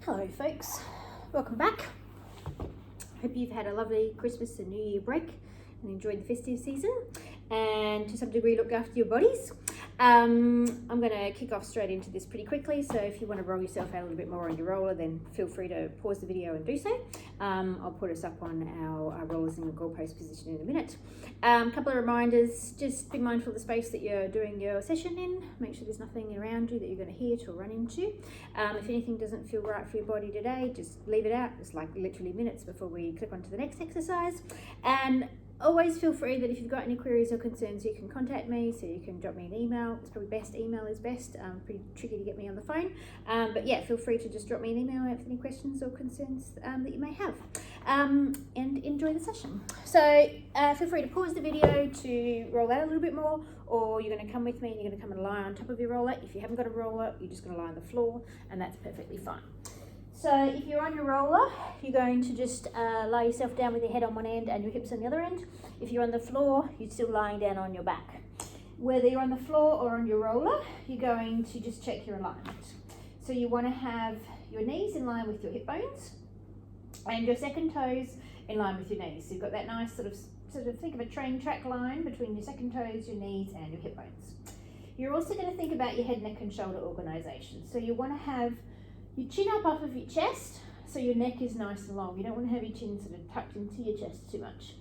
Hello folks, welcome back. Hope you've had a lovely Christmas and New Year break and enjoyed the festive season and to some degree looked after your bodies. I'm going to kick off straight into this pretty quickly, so if you want to roll yourself out a little bit more on your roller, then feel free to pause the video and do so. I'll put us up on our rollers in the goalpost position in a minute. A couple of reminders: just be mindful of the space that you're doing your session in. Make sure there's nothing around you that you're going to hit or run into. If anything doesn't feel right for your body today, just leave it out. It's like literally minutes before we click on to the next exercise. And always feel free that if you've got any queries or concerns, you can contact me, so you can drop me an email. It's probably best, email is best. Pretty tricky to get me on the phone, but yeah, feel free to just drop me an email with any questions or concerns that you may have, and enjoy the session. So feel free to pause the video to roll out a little bit more, or you're going to come with me and you're going to come and lie on top of your roller. If you haven't got a roller, you're just going to lie on the floor, and that's perfectly fine. So if you're on your roller, you're going to just lie yourself down with your head on one end and your hips on the other end. If you're on the floor, you're still lying down on your back. Whether you're on the floor or on your roller, you're going to just check your alignment. So you want to have your knees in line with your hip bones and your second toes in line with your knees. So you've got that nice sort of think of a train track line between your second toes, your knees and your hip bones. You're also going to think about your head, neck and shoulder organisation. So you want to have your chin up off of your chest, so your neck is nice and long. You don't want to have your chin sort of tucked into your chest too much.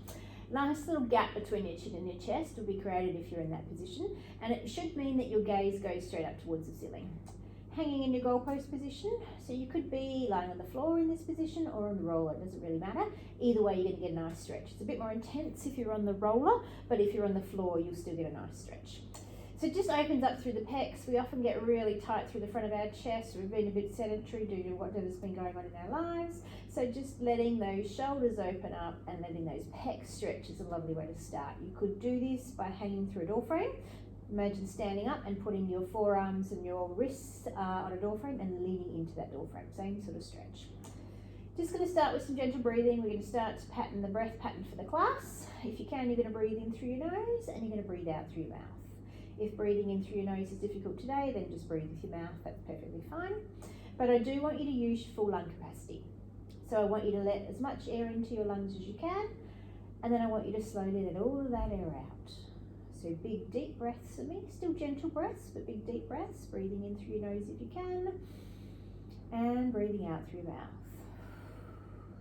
Nice little gap between your chin and your chest will be created if you're in that position, and it should mean that your gaze goes straight up towards the ceiling. Hanging in your goalpost position, so you could be lying on the floor in this position or on the roller, it doesn't really matter. Either way, you're going to get a nice stretch. It's a bit more intense if you're on the roller, but if you're on the floor, you'll still get a nice stretch. So it just opens up through the pecs. We often get really tight through the front of our chest. We've been a bit sedentary due to whatever's been going on in our lives. So just letting those shoulders open up and letting those pecs stretch is a lovely way to start. You could do this by hanging through a door frame. Imagine standing up and putting your forearms and your wrists on a door frame and leaning into that door frame. Same sort of stretch. Just going to start with some gentle breathing. We're going to start to pattern the breath pattern for the class. If you can, you're going to breathe in through your nose and you're going to breathe out through your mouth. If breathing in through your nose is difficult today, then just breathe with your mouth, that's perfectly fine. But I do want you to use full lung capacity. So I want you to let as much air into your lungs as you can, and then I want you to slowly let all of that air out. So big deep breaths for me, still gentle breaths, but big deep breaths, breathing in through your nose if you can, and breathing out through your mouth.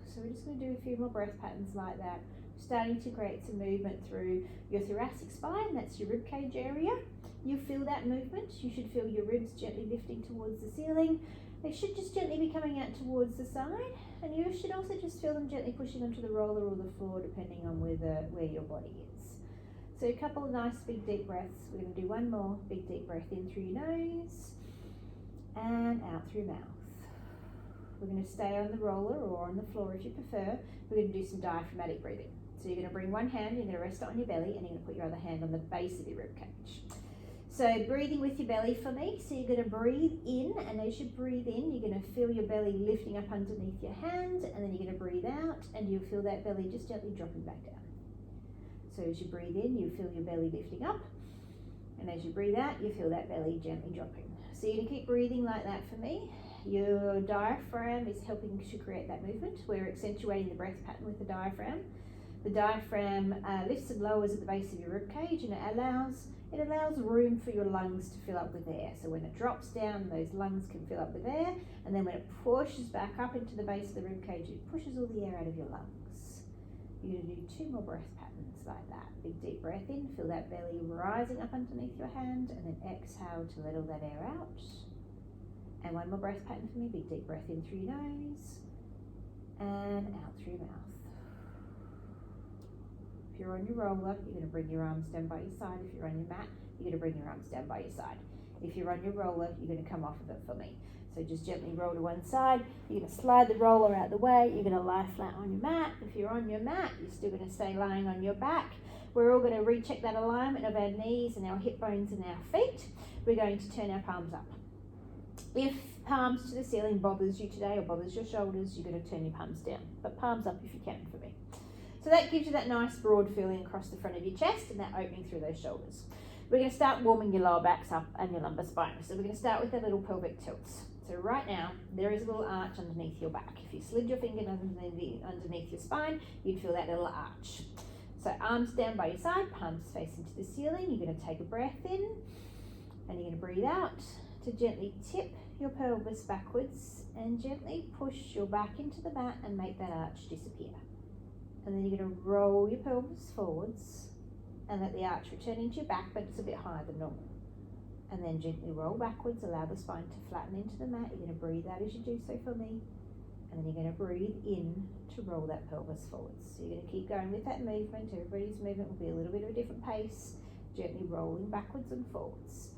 So we're just going to do a few more breath patterns like that. Starting to create some movement through your thoracic spine, that's your rib cage area. You feel that movement. You should feel your ribs gently lifting towards the ceiling. They should just gently be coming out towards the side, and you should also just feel them gently pushing onto the roller or the floor depending on where your body is. So a couple of nice big deep breaths. We're going to do one more big deep breath in through your nose and out through your mouth. We're going to stay on the roller or on the floor if you prefer. We're going to do some diaphragmatic breathing. So you're going to bring one hand, you're going to rest it on your belly, and you're going to put your other hand on the base of your rib cage. So breathing with your belly for me. So you're going to breathe in, and as you breathe in, you're going to feel your belly lifting up underneath your hand, and then you're going to breathe out, and you'll feel that belly just gently dropping back down. So as you breathe in, you feel your belly lifting up, and as you breathe out, you feel that belly gently dropping. So you're going to keep breathing like that for me. Your diaphragm is helping to create that movement. We're accentuating the breath pattern with the diaphragm. The diaphragm lifts and lowers at the base of your rib cage, and it allows room for your lungs to fill up with air. So when it drops down, those lungs can fill up with air, and then when it pushes back up into the base of the rib cage, it pushes all the air out of your lungs. You're going to do two more breath patterns like that. Big deep breath in, feel that belly rising up underneath your hand, and then exhale to let all that air out. And one more breath pattern for me. Big deep breath in through your nose and out through your mouth. If you're on your roller, you're going to bring your arms down by your side. If you're on your mat, you're going to bring your arms down by your side. If you're on your roller, you're going to come off of it for me. So just gently roll to one side. You're going to slide the roller out the way. You're going to lie flat on your mat. If you're on your mat, you're still going to stay lying on your back. We're all going to recheck that alignment of our knees and our hip bones and our feet. We're going to turn our palms up. If palms to the ceiling bothers you today or bothers your shoulders, you're going to turn your palms down. But palms up if you can for me. So that gives you that nice broad feeling across the front of your chest and that opening through those shoulders. We're going to start warming your lower backs up and your lumbar spine. So we're going to start with our little pelvic tilts. So right now, there is a little arch underneath your back. If you slid your finger underneath your spine, you'd feel that little arch. So arms down by your side, palms face into the ceiling. You're going to take a breath in, and you're going to breathe out to gently tip your pelvis backwards and gently push your back into the mat and make that arch disappear. And then you're going to roll your pelvis forwards and let the arch return into your back, but it's a bit higher than normal. And then gently roll backwards, allow the spine to flatten into the mat. You're going to breathe out as you do so for me. And then you're going to breathe in to roll that pelvis forwards. So you're going to keep going with that movement. Everybody's movement will be a little bit of a different pace, gently rolling backwards and forwards.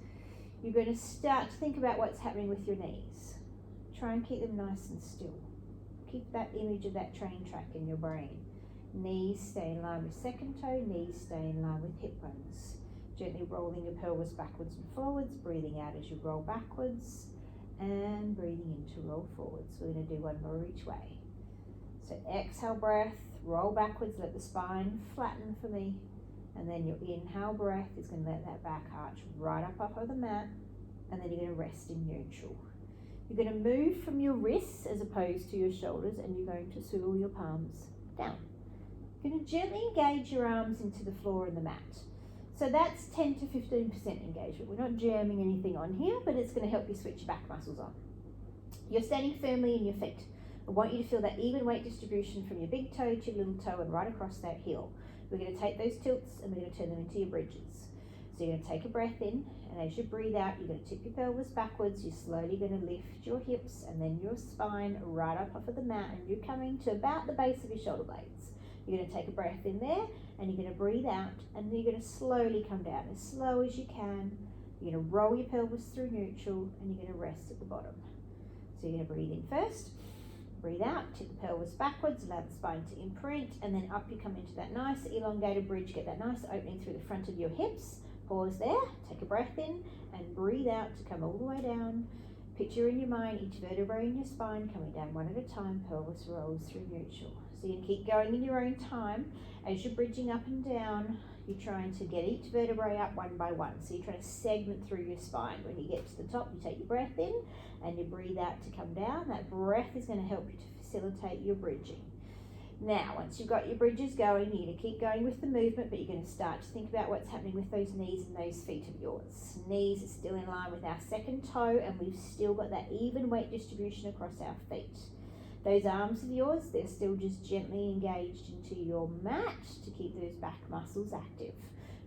You're going to start to think about what's happening with your knees. Try and keep them nice and still. Keep that image of that train track in your brain. Knees stay in line with second toe, knees stay in line with hip bones. Gently rolling your pelvis backwards and forwards, breathing out as you roll backwards, and breathing in to roll forwards. We're going to do one more each way. So exhale breath, roll backwards, let the spine flatten for me. And then your inhale breath is going to let that back arch right up off of the mat. And then you're going to rest in neutral. You're going to move from your wrists as opposed to your shoulders, and you're going to swivel your palms down. You're going to gently engage your arms into the floor and the mat. So that's 10 to 15% engagement. We're not jamming anything on here, but it's going to help you switch your back muscles on. You're standing firmly in your feet. I want you to feel that even weight distribution from your big toe to your little toe and right across that heel. We're going to take those tilts and we're going to turn them into your bridges. So you're going to take a breath in, and as you breathe out, you're going to tip your pelvis backwards. You're slowly going to lift your hips and then your spine right up off of the mat, and you're coming to about the base of your shoulder blades. You're going to take a breath in there, and you're going to breathe out, and you're going to slowly come down as slow as you can. You're going to roll your pelvis through neutral, and you're going to rest at the bottom. So you're going to breathe in first, breathe out, tip the pelvis backwards, allow the spine to imprint, and then up you come into that nice elongated bridge. Get that nice opening through the front of your hips. Pause there, take a breath in, and breathe out to come all the way down. Picture in your mind each vertebrae in your spine coming down one at a time. Pelvis rolls through neutral. So you can keep going in your own time. As you're bridging up and down, you're trying to get each vertebrae up one by one. So you're trying to segment through your spine. When you get to the top, you take your breath in and you breathe out to come down. That breath is going to help you to facilitate your bridging. Now, once you've got your bridges going, you're going to keep going with the movement, but you're going to start to think about what's happening with those knees and those feet of yours. Knees are still in line with our second toe, and we've still got that even weight distribution across our feet. Those arms of yours, they're still just gently engaged into your mat to keep those back muscles active.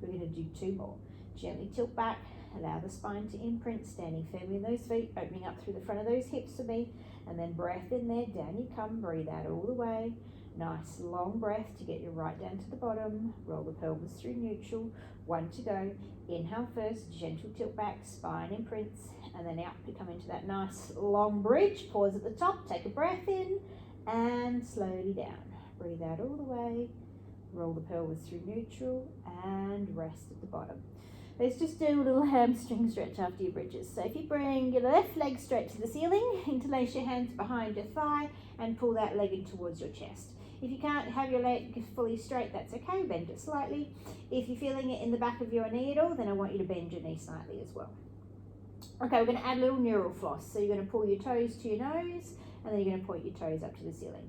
We're going to do two more. Gently tilt back, allow the spine to imprint, standing firmly in those feet, opening up through the front of those hips for me, and then breath in there, down you come, breathe out all the way. Nice long breath to get you right down to the bottom. Roll the pelvis through neutral. One to go. Inhale first, gentle tilt back, spine imprints, and then out you come into that nice long bridge. Pause at the top, take a breath in, and slowly down. Breathe out all the way. Roll the pelvis through neutral, and rest at the bottom. Let's just do a little hamstring stretch after your bridges. So if you bring your left leg straight to the ceiling, interlace your hands behind your thigh, and pull that leg in towards your chest. If you can't have your leg fully straight, that's okay, bend it slightly. If you're feeling it in the back of your knee at all, then I want you to bend your knee slightly as well. Okay, we're going to add a little neural floss. So you're going to pull your toes to your nose, and then you're going to point your toes up to the ceiling.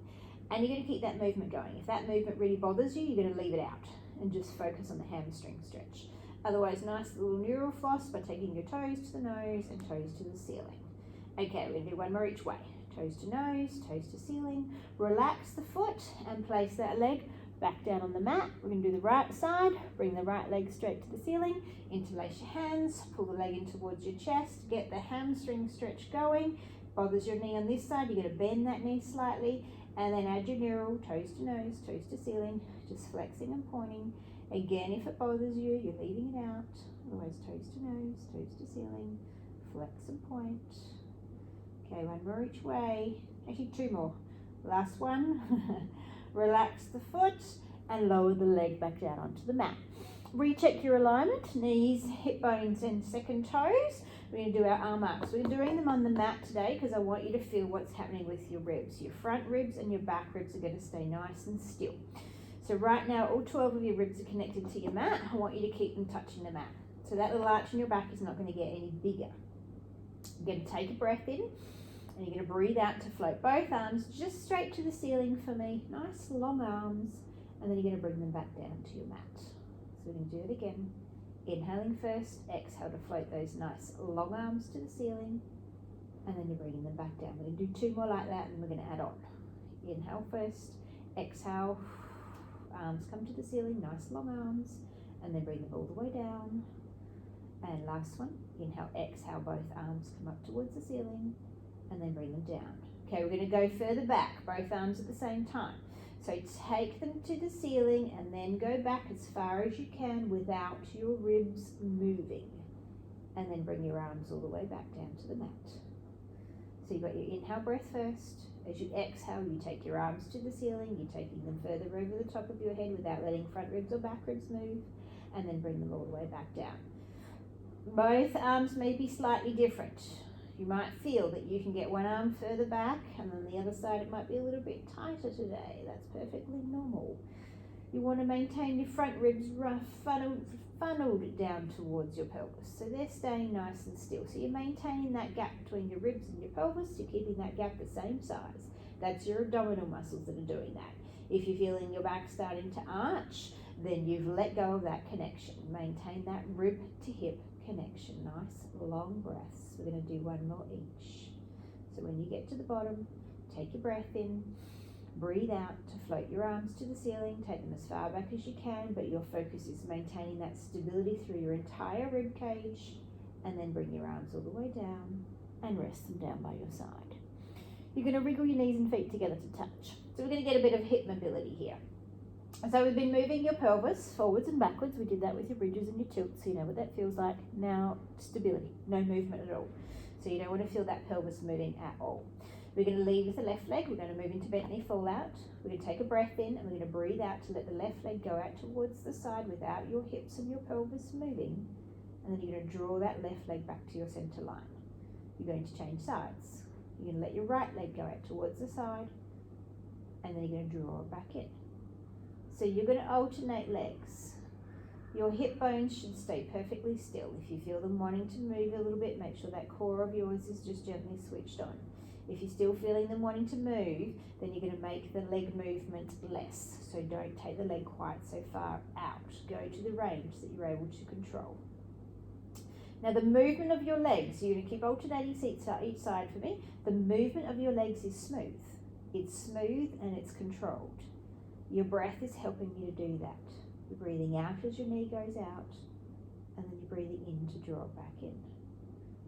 And you're going to keep that movement going. If that movement really bothers you, you're going to leave it out and just focus on the hamstring stretch. Otherwise, nice little neural floss by taking your toes to the nose and toes to the ceiling. Okay, we're going to do one more each way. Toes to nose, toes to ceiling. Relax the foot and place that leg back down on the mat. We're going to do the right side. Bring the right leg straight to the ceiling. Interlace your hands. Pull the leg in towards your chest. Get the hamstring stretch going. Bothers your knee on this side, you're going to bend that knee slightly. And then add your neural, toes to nose, toes to ceiling. Just flexing and pointing. Again, if it bothers you, you're leaving it out. Otherwise, toes to nose, toes to ceiling. Flex and point. Okay, one more each way. Actually, two more. Last one. Relax the foot and lower the leg back down onto the mat. Recheck your alignment, knees, hip bones, and second toes. We're going to do our arm arcs. We're doing them on the mat today because I want you to feel what's happening with your ribs. Your front ribs and your back ribs are going to stay nice and still. So right now, all 12 of your ribs are connected to your mat. I want you to keep them touching the mat. So that little arch in your back is not going to get any bigger. You're going to take a breath in. And you're going to breathe out to float both arms just straight to the ceiling for me. Nice long arms. And then you're going to bring them back down to your mat. So we're going to do it again. Inhaling first, exhale to float those nice long arms to the ceiling. And then you're bringing them back down. We're going to do 2 more like that, and then we're going to add on. Inhale first, exhale, arms come to the ceiling, nice long arms, and then bring them all the way down. And last one, inhale, exhale, both arms come up towards the ceiling, and then bring them down. Okay, we're going to go further back, both arms at the same time. So take them to the ceiling and then go back as far as you can without your ribs moving. And then bring your arms all the way back down to the mat. So you've got your inhale breath first. As you exhale, you take your arms to the ceiling. You're taking them further over the top of your head without letting front ribs or back ribs move. And then bring them all the way back down. Both arms may be slightly different. You might feel that you can get one arm further back, and on the other side it might be a little bit tighter today. That's perfectly normal. You want to maintain your front ribs funneled down towards your pelvis, so they're staying nice and still. So you're maintaining that gap between your ribs and your pelvis. You're keeping that gap the same size. That's your abdominal muscles that are doing that. If you're feeling your back starting to arch, then you've let go of that connection. Maintain that rib to hip connection. Nice long breaths. We're going to do 1 more each. So when you get to the bottom, take your breath in, breathe out to float your arms to the ceiling. Take them as far back as you can, but your focus is maintaining that stability through your entire rib cage, and then bring your arms all the way down and rest them down by your side. You're going to wriggle your knees and feet together to touch. So we're going to get a bit of hip mobility here. So we've been moving your pelvis forwards and backwards. We did that with your bridges and your tilts, so you know what that feels like. Now, stability, no movement at all. So you don't want to feel that pelvis moving at all. We're going to lead with the left leg. We're going to move into bent knee fall out. We're going to take a breath in, and we're going to breathe out to let the left leg go out towards the side without your hips and your pelvis moving. And then you're going to draw that left leg back to your center line. You're going to change sides. You're going to let your right leg go out towards the side, and then you're going to draw it back in. So you're going to alternate legs. Your hip bones should stay perfectly still. If you feel them wanting to move a little bit, make sure that core of yours is just gently switched on. If you're still feeling them wanting to move, then you're going to make the leg movement less. So don't take the leg quite so far out. Go to the range that you're able to control. Now the movement of your legs, you're going to keep alternating each side for me. The movement of your legs is smooth. It's smooth and it's controlled. Your breath is helping you to do that. You're breathing out as your knee goes out, and then you're breathing in to draw it back in.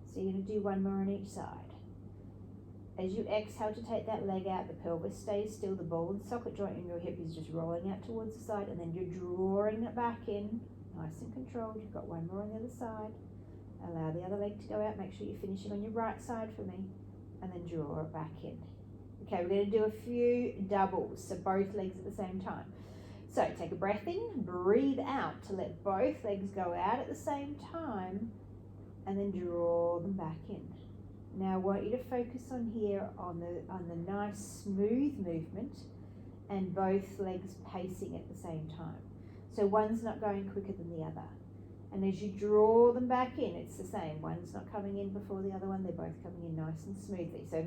So you're going to do 1 more on each side. As you exhale to take that leg out, the pelvis stays still. The ball and socket joint in your hip is just rolling out towards the side, and then you're drawing it back in, nice and controlled. You've got 1 more on the other side. Allow the other leg to go out. Make sure you're finishing on your right side for me, and then draw it back in. Okay, we're going to do a few doubles, so both legs at the same time. So take a breath in, breathe out to let both legs go out at the same time, and then draw them back in. Now I want you to focus on here on the nice smooth movement and both legs pacing at the same time. So one's not going quicker than the other. And as you draw them back in, it's the same. One's not coming in before the other one. They're both coming in nice and smoothly. So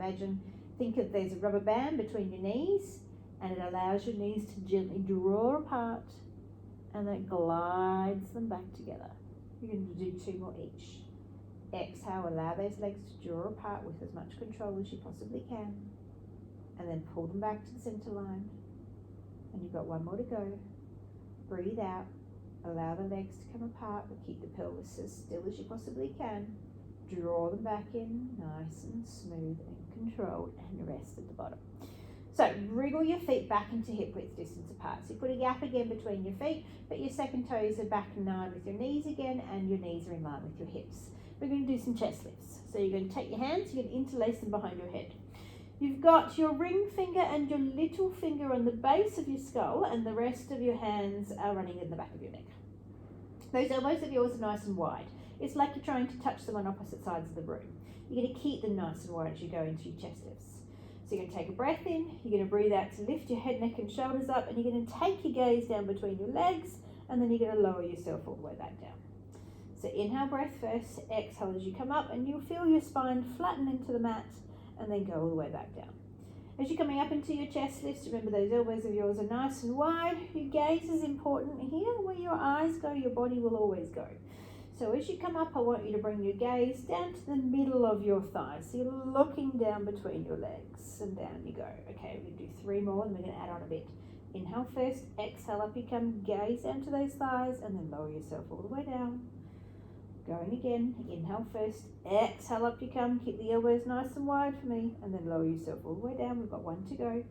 think of there's a rubber band between your knees, and it allows your knees to gently draw apart, and that glides them back together. You're going to do 2 more each. Exhale, allow those legs to draw apart with as much control as you possibly can, and then pull them back to the center line. And you've got 1 more to go. Breathe out, allow the legs to come apart, but keep the pelvis as still as you possibly can. Draw them back in, nice and smooth and controlled, and rest at the bottom. So wriggle your feet back into hip width distance apart. So you put a gap again between your feet, but your second toes are back in line with your knees again, and your knees are in line with your hips. We're going to do some chest lifts. So you're going to take your hands, you're going to interlace them behind your head. You've got your ring finger and your little finger on the base of your skull, and the rest of your hands are running in the back of your neck. Those elbows of yours are nice and wide. It's like you're trying to touch them on opposite sides of the room. You're going to keep them nice and wide as you go into your chest lifts. So you're going to take a breath in, you're going to breathe out to lift your head, neck and shoulders up, and you're going to take your gaze down between your legs, and then you're going to lower yourself all the way back down. So inhale breath first, exhale as you come up, and you'll feel your spine flatten into the mat, and then go all the way back down. As you're coming up into your chest lifts, remember those elbows of yours are nice and wide. Your gaze is important here. Where your eyes go, your body will always go. So as you come up, I want you to bring your gaze down to the middle of your thighs. So you're looking down between your legs, and down you go. Okay, we're going to do 3 more, and we're going to add on a bit. Inhale first, exhale up you come, gaze down to those thighs, and then lower yourself all the way down. Going again, inhale first, exhale up you come, keep the elbows nice and wide for me, and then lower yourself all the way down. We've got 1 to go.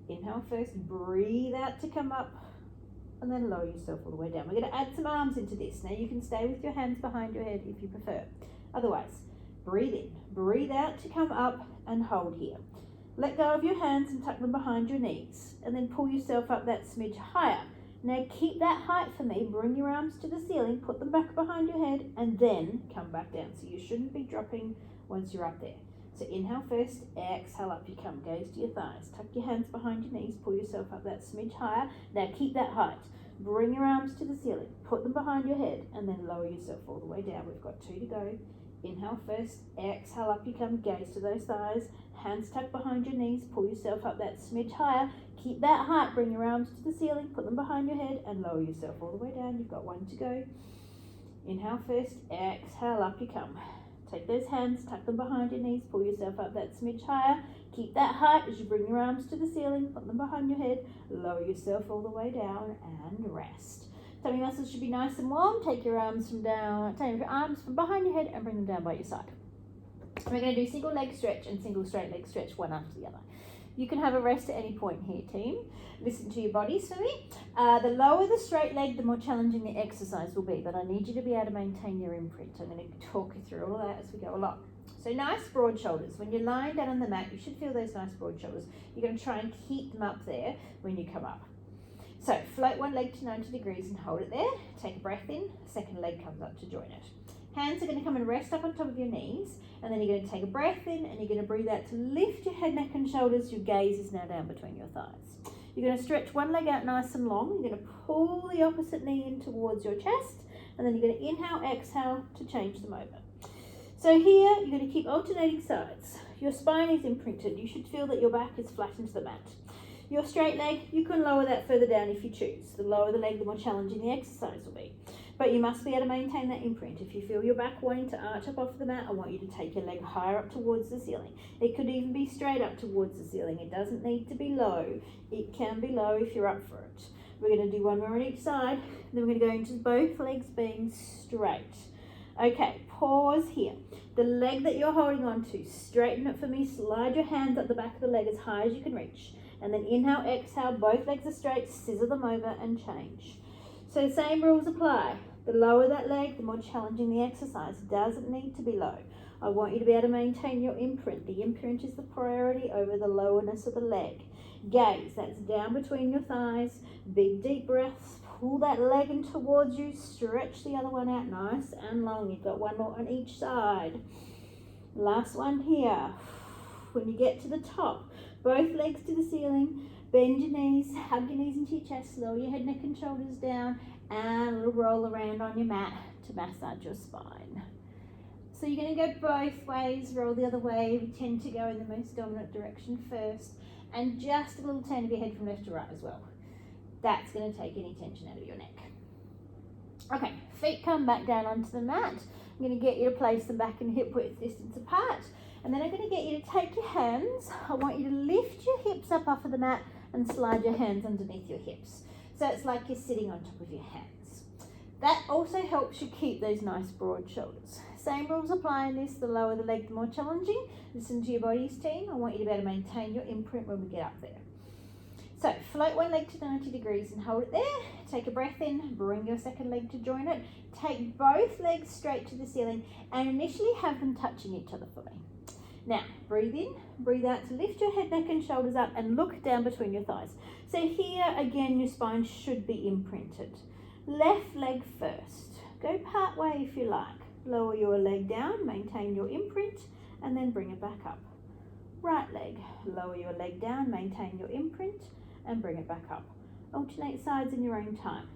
Inhale first, breathe out to come up, and then lower yourself all the way down. We're going to add some arms into this. Now you can stay with your hands behind your head if you prefer. Otherwise, breathe in, breathe out to come up, and hold here. Let go of your hands and tuck them behind your knees, and then pull yourself up that smidge higher. Now keep that height for me, bring your arms to the ceiling, put them back behind your head, and then come back down. So you shouldn't be dropping once you're up there. So inhale first, exhale up you come, gaze to your thighs, tuck your hands behind your knees, pull yourself up that smidge higher. Now keep that height, bring your arms to the ceiling, put them behind your head, and then lower yourself all the way down. We've got 2 to go. Inhale first, exhale up you come, gaze to those thighs, hands tucked behind your knees, pull yourself up that smidge higher, keep that height, bring your arms to the ceiling, put them behind your head, and lower yourself all the way down. You've got 1 to go. Inhale first, exhale up you come. Take those hands, tuck them behind your knees, pull yourself up that smidge higher, keep that height as you bring your arms to the ceiling, put them behind your head, lower yourself all the way down, and rest. Tummy muscles should be nice and warm. Take your arms from behind your head and bring them down by your side. We're going to do single leg stretch and single straight leg stretch, one after the other. You can have a rest at any point here, team. Listen to your bodies for me. The lower the straight leg, the more challenging the exercise will be, but I need you to be able to maintain your imprint. I'm going to talk you through all of that as we go along. So nice broad shoulders. When you're lying down on the mat, you should feel those nice broad shoulders. You're going to try and keep them up there when you come up. So float one leg to 90 degrees and hold it there. Take a breath in, second leg comes up to join it. Hands are going to come and rest up on top of your knees, and then you're going to take a breath in and you're going to breathe out to lift your head, neck and shoulders. Your gaze is now down between your thighs. You're going to stretch one leg out nice and long. You're going to pull the opposite knee in towards your chest, and then you're going to inhale, exhale to change them over. So here you're going to keep alternating sides. Your spine is imprinted. You should feel that your back is flat into the mat. Your straight leg, you can lower that further down if you choose. The lower the leg, the more challenging the exercise will be. But you must be able to maintain that imprint. If you feel your back wanting to arch up off the mat, I want you to take your leg higher up towards the ceiling. It could even be straight up towards the ceiling. It doesn't need to be low. It can be low if you're up for it. We're going to do one more on each side. Then we're going to go into both legs being straight. Okay, pause here. The leg that you're holding on to, straighten it for me. Slide your hands up the back of the leg as high as you can reach. And then inhale, exhale, both legs are straight, scissor them over and change. So the same rules apply. The lower that leg, the more challenging the exercise. It doesn't need to be low. I want you to be able to maintain your imprint. The imprint is the priority over the lowerness of the leg. Gaze, that's down between your thighs. Big deep breaths. Pull that leg in towards you. Stretch the other one out nice and long. You've got one more on each side. Last one here. When you get to the top, both legs to the ceiling, bend your knees, hug your knees into your chest, lower your head, neck and shoulders down, and a little roll around on your mat to massage your spine. So you're going to go both ways, roll the other way. We tend to go in the most dominant direction first, and just a little turn of your head from left to right as well. That's going to take any tension out of your neck. Okay, feet come back down onto the mat. I'm going to get you to place them back in hip width distance apart. And then I'm going to get you to take your hands. I want you to lift your hips up off of the mat and slide your hands underneath your hips. So it's like you're sitting on top of your hands. That also helps you keep those nice broad shoulders. Same rules apply in this. The lower the leg, the more challenging. Listen to your body's team. I want you to be able to maintain your imprint when we get up there. So float one leg to 90 degrees and hold it there. Take a breath in, bring your second leg to join it. Take both legs straight to the ceiling and initially have them touching each other for me. Now, breathe in, breathe out to lift your head, neck and shoulders up and look down between your thighs. So here, again, your spine should be imprinted. Left leg first. Go part way if you like. Lower your leg down, maintain your imprint, and then bring it back up. Right leg, lower your leg down, maintain your imprint, and bring it back up. Alternate sides in your own time.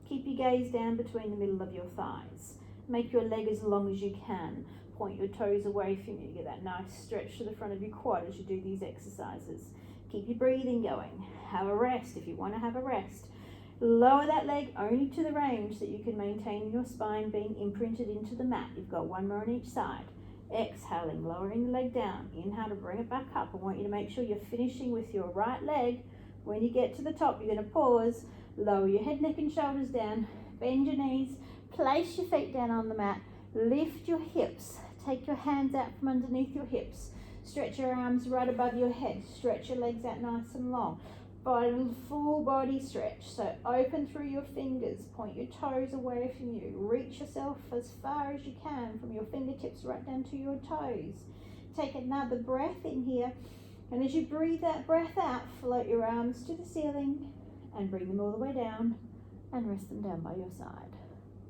Keep your gaze down between the middle of your thighs. Make your leg as long as you can. Point your toes away from you. Get that nice stretch to the front of your quad as you do these exercises. Keep your breathing going. Have a rest if you want to have a rest. Lower that leg only to the range that you can maintain your spine being imprinted into the mat. You've got one more on each side. Exhaling, lowering the leg down. Inhale to bring it back up. I want you to make sure you're finishing with your right leg. When you get to the top, you're going to pause. Lower your head, neck and shoulders down. Bend your knees. Place your feet down on the mat. Lift your hips. Take your hands out from underneath your hips. Stretch your arms right above your head. Stretch your legs out nice and long. Full body stretch. So open through your fingers. Point your toes away from you. Reach yourself as far as you can from your fingertips right down to your toes. Take another breath in here. And as you breathe that breath out, float your arms to the ceiling and bring them all the way down and rest them down by your side.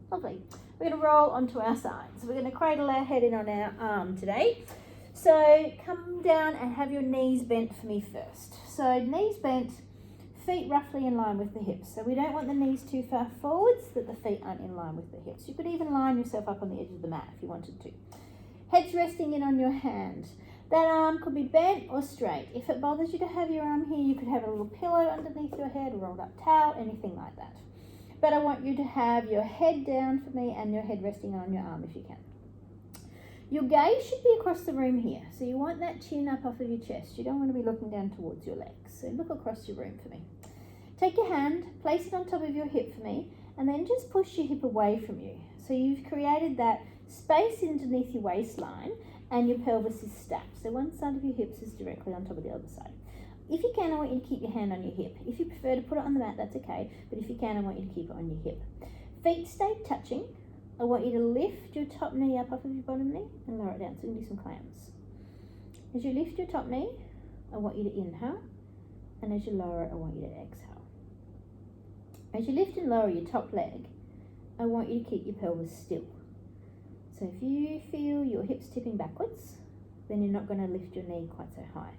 Lovely. We're going to roll onto our sides. We're going to cradle our head in on our arm today. So come down and have your knees bent for me first. So knees bent, feet roughly in line with the hips. So we don't want the knees too far forwards that the feet aren't in line with the hips. You could even line yourself up on the edge of the mat if you wanted to. Head's resting in on your hand. That arm could be bent or straight. If it bothers you to have your arm here, you could have a little pillow underneath your head, a rolled up towel, anything like that. But I want you to have your head down for me and your head resting on your arm if you can. Your gaze should be across the room here. So you want that chin up off of your chest. You don't want to be looking down towards your legs. So look across your room for me. Take your hand, place it on top of your hip for me, and then just push your hip away from you. So you've created that space underneath your waistline and your pelvis is stacked. So one side of your hips is directly on top of the other side. If you can, I want you to keep your hand on your hip. If you prefer to put it on the mat, that's okay. But if you can, I want you to keep it on your hip. Feet stay touching. I want you to lift your top knee up off of your bottom knee and lower it down. So you can do some clams. As you lift your top knee, I want you to inhale. And as you lower it, I want you to exhale. As you lift and lower your top leg, I want you to keep your pelvis still. So if you feel your hips tipping backwards, then you're not going to lift your knee quite so high.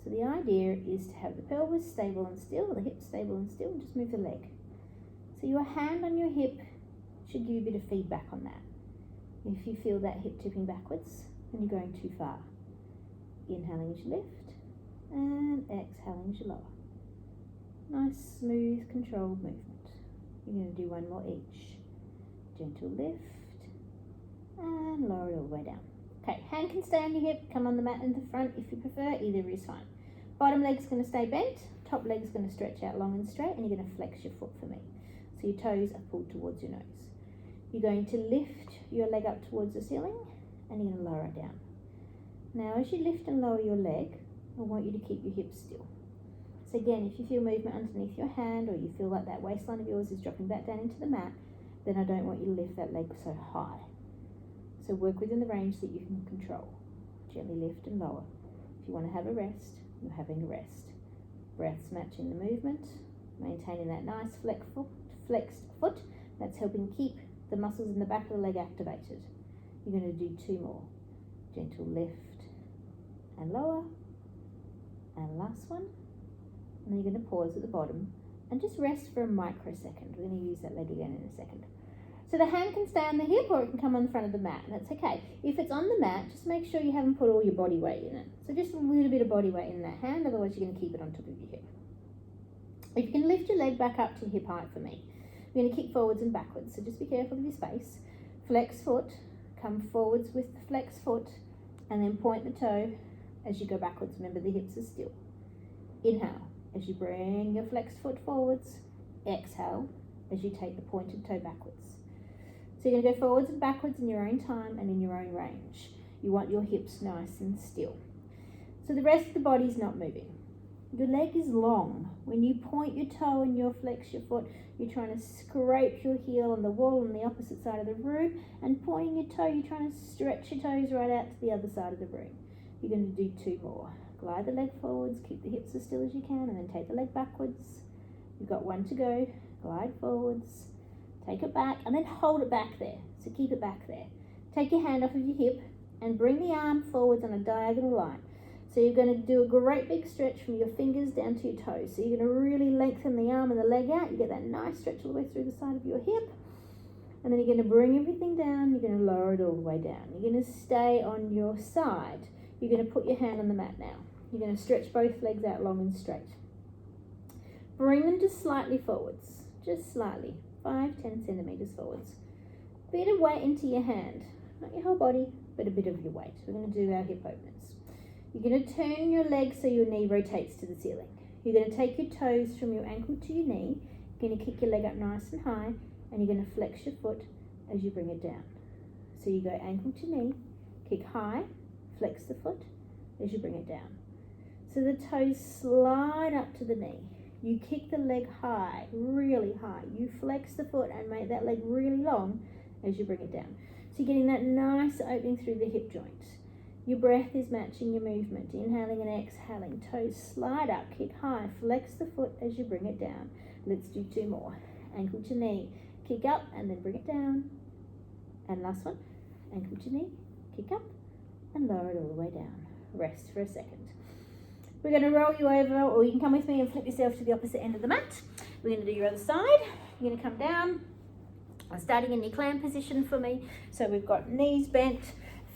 So the idea is to have the pelvis stable and still, the hips stable and still, and just move the leg. So your hand on your hip should give you a bit of feedback on that. If you feel that hip tipping backwards, then you're going too far. Inhaling as you lift, and exhaling as you lower. Nice, smooth, controlled movement. You're going to do one more each. Gentle lift, and lower it all the way down. Okay, hand can stay on your hip, come on the mat in the front if you prefer, either is fine. Bottom leg's going to stay bent, top leg's going to stretch out long and straight, and you're going to flex your foot for me. So your toes are pulled towards your nose. You're going to lift your leg up towards the ceiling, and you're going to lower it down. Now as you lift and lower your leg, I want you to keep your hips still. So again, if you feel movement underneath your hand, or you feel like that waistline of yours is dropping back down into the mat, then I don't want you to lift that leg so high. So work within the range that you can control. Gently lift and lower. If you want to have a rest, you're having a rest. Breaths matching the movement, maintaining that nice flexed foot. That's helping keep the muscles in the back of the leg activated. You're going to do two more. Gentle lift and lower. And last one. And then you're going to pause at the bottom and just rest for a microsecond. We're going to use that leg again in a second. So the hand can stay on the hip, or it can come on the front of the mat, and that's okay. If it's on the mat, just make sure you haven't put all your body weight in it. So just a little bit of body weight in that hand, otherwise you're going to keep it on top of your hip. If you can lift your leg back up to hip height for me. We're going to kick forwards and backwards, so just be careful of your space. Flex foot, come forwards with the flex foot, and then point the toe as you go backwards. Remember, the hips are still. Inhale as you bring your flexed foot forwards. Exhale as you take the pointed toe backwards. So you're going to go forwards and backwards in your own time and in your own range. You want your hips nice and still. So the rest of the body's not moving. Your leg is long. When you point your toe and you flex your foot, you're trying to scrape your heel on the wall on the opposite side of the room, and pointing your toe, you're trying to stretch your toes right out to the other side of the room. You're going to do two more. Glide the leg forwards, keep the hips as still as you can, and then take the leg backwards. You've got one to go. Glide forwards. Take it back and then hold it back there. So keep it back there. Take your hand off of your hip and bring the arm forwards on a diagonal line. So you're going to do a great big stretch from your fingers down to your toes. So you're going to really lengthen the arm and the leg out. You get that nice stretch all the way through the side of your hip. And then you're going to bring everything down. You're going to lower it all the way down. You're going to stay on your side. You're going to put your hand on the mat now. You're going to stretch both legs out long and straight. Bring them just slightly forwards. Just slightly. 5-10 centimeters forwards. Bit of weight into your hand. Not your whole body, but a bit of your weight. We're going to do our hip openers. You're going to turn your leg so your knee rotates to the ceiling. You're going to take your toes from your ankle to your knee. You're going to kick your leg up nice and high, and you're going to flex your foot as you bring it down. So you go ankle to knee, kick high, flex the foot as you bring it down. So the toes slide up to the knee. You kick the leg high, really high. You flex the foot and make that leg really long as you bring it down. So you're getting that nice opening through the hip joint. Your breath is matching your movement. Inhaling and exhaling. Toes slide up, kick high, flex the foot as you bring it down. Let's do 2 more. Ankle to knee, kick up and then bring it down. And last one, ankle to knee, kick up and lower it all the way down. Rest for a second. We're going to roll you over, or you can come with me and flip yourself to the opposite end of the mat. We're going to do your other side. You're going to come down, starting in your clam position for me. So we've got knees bent,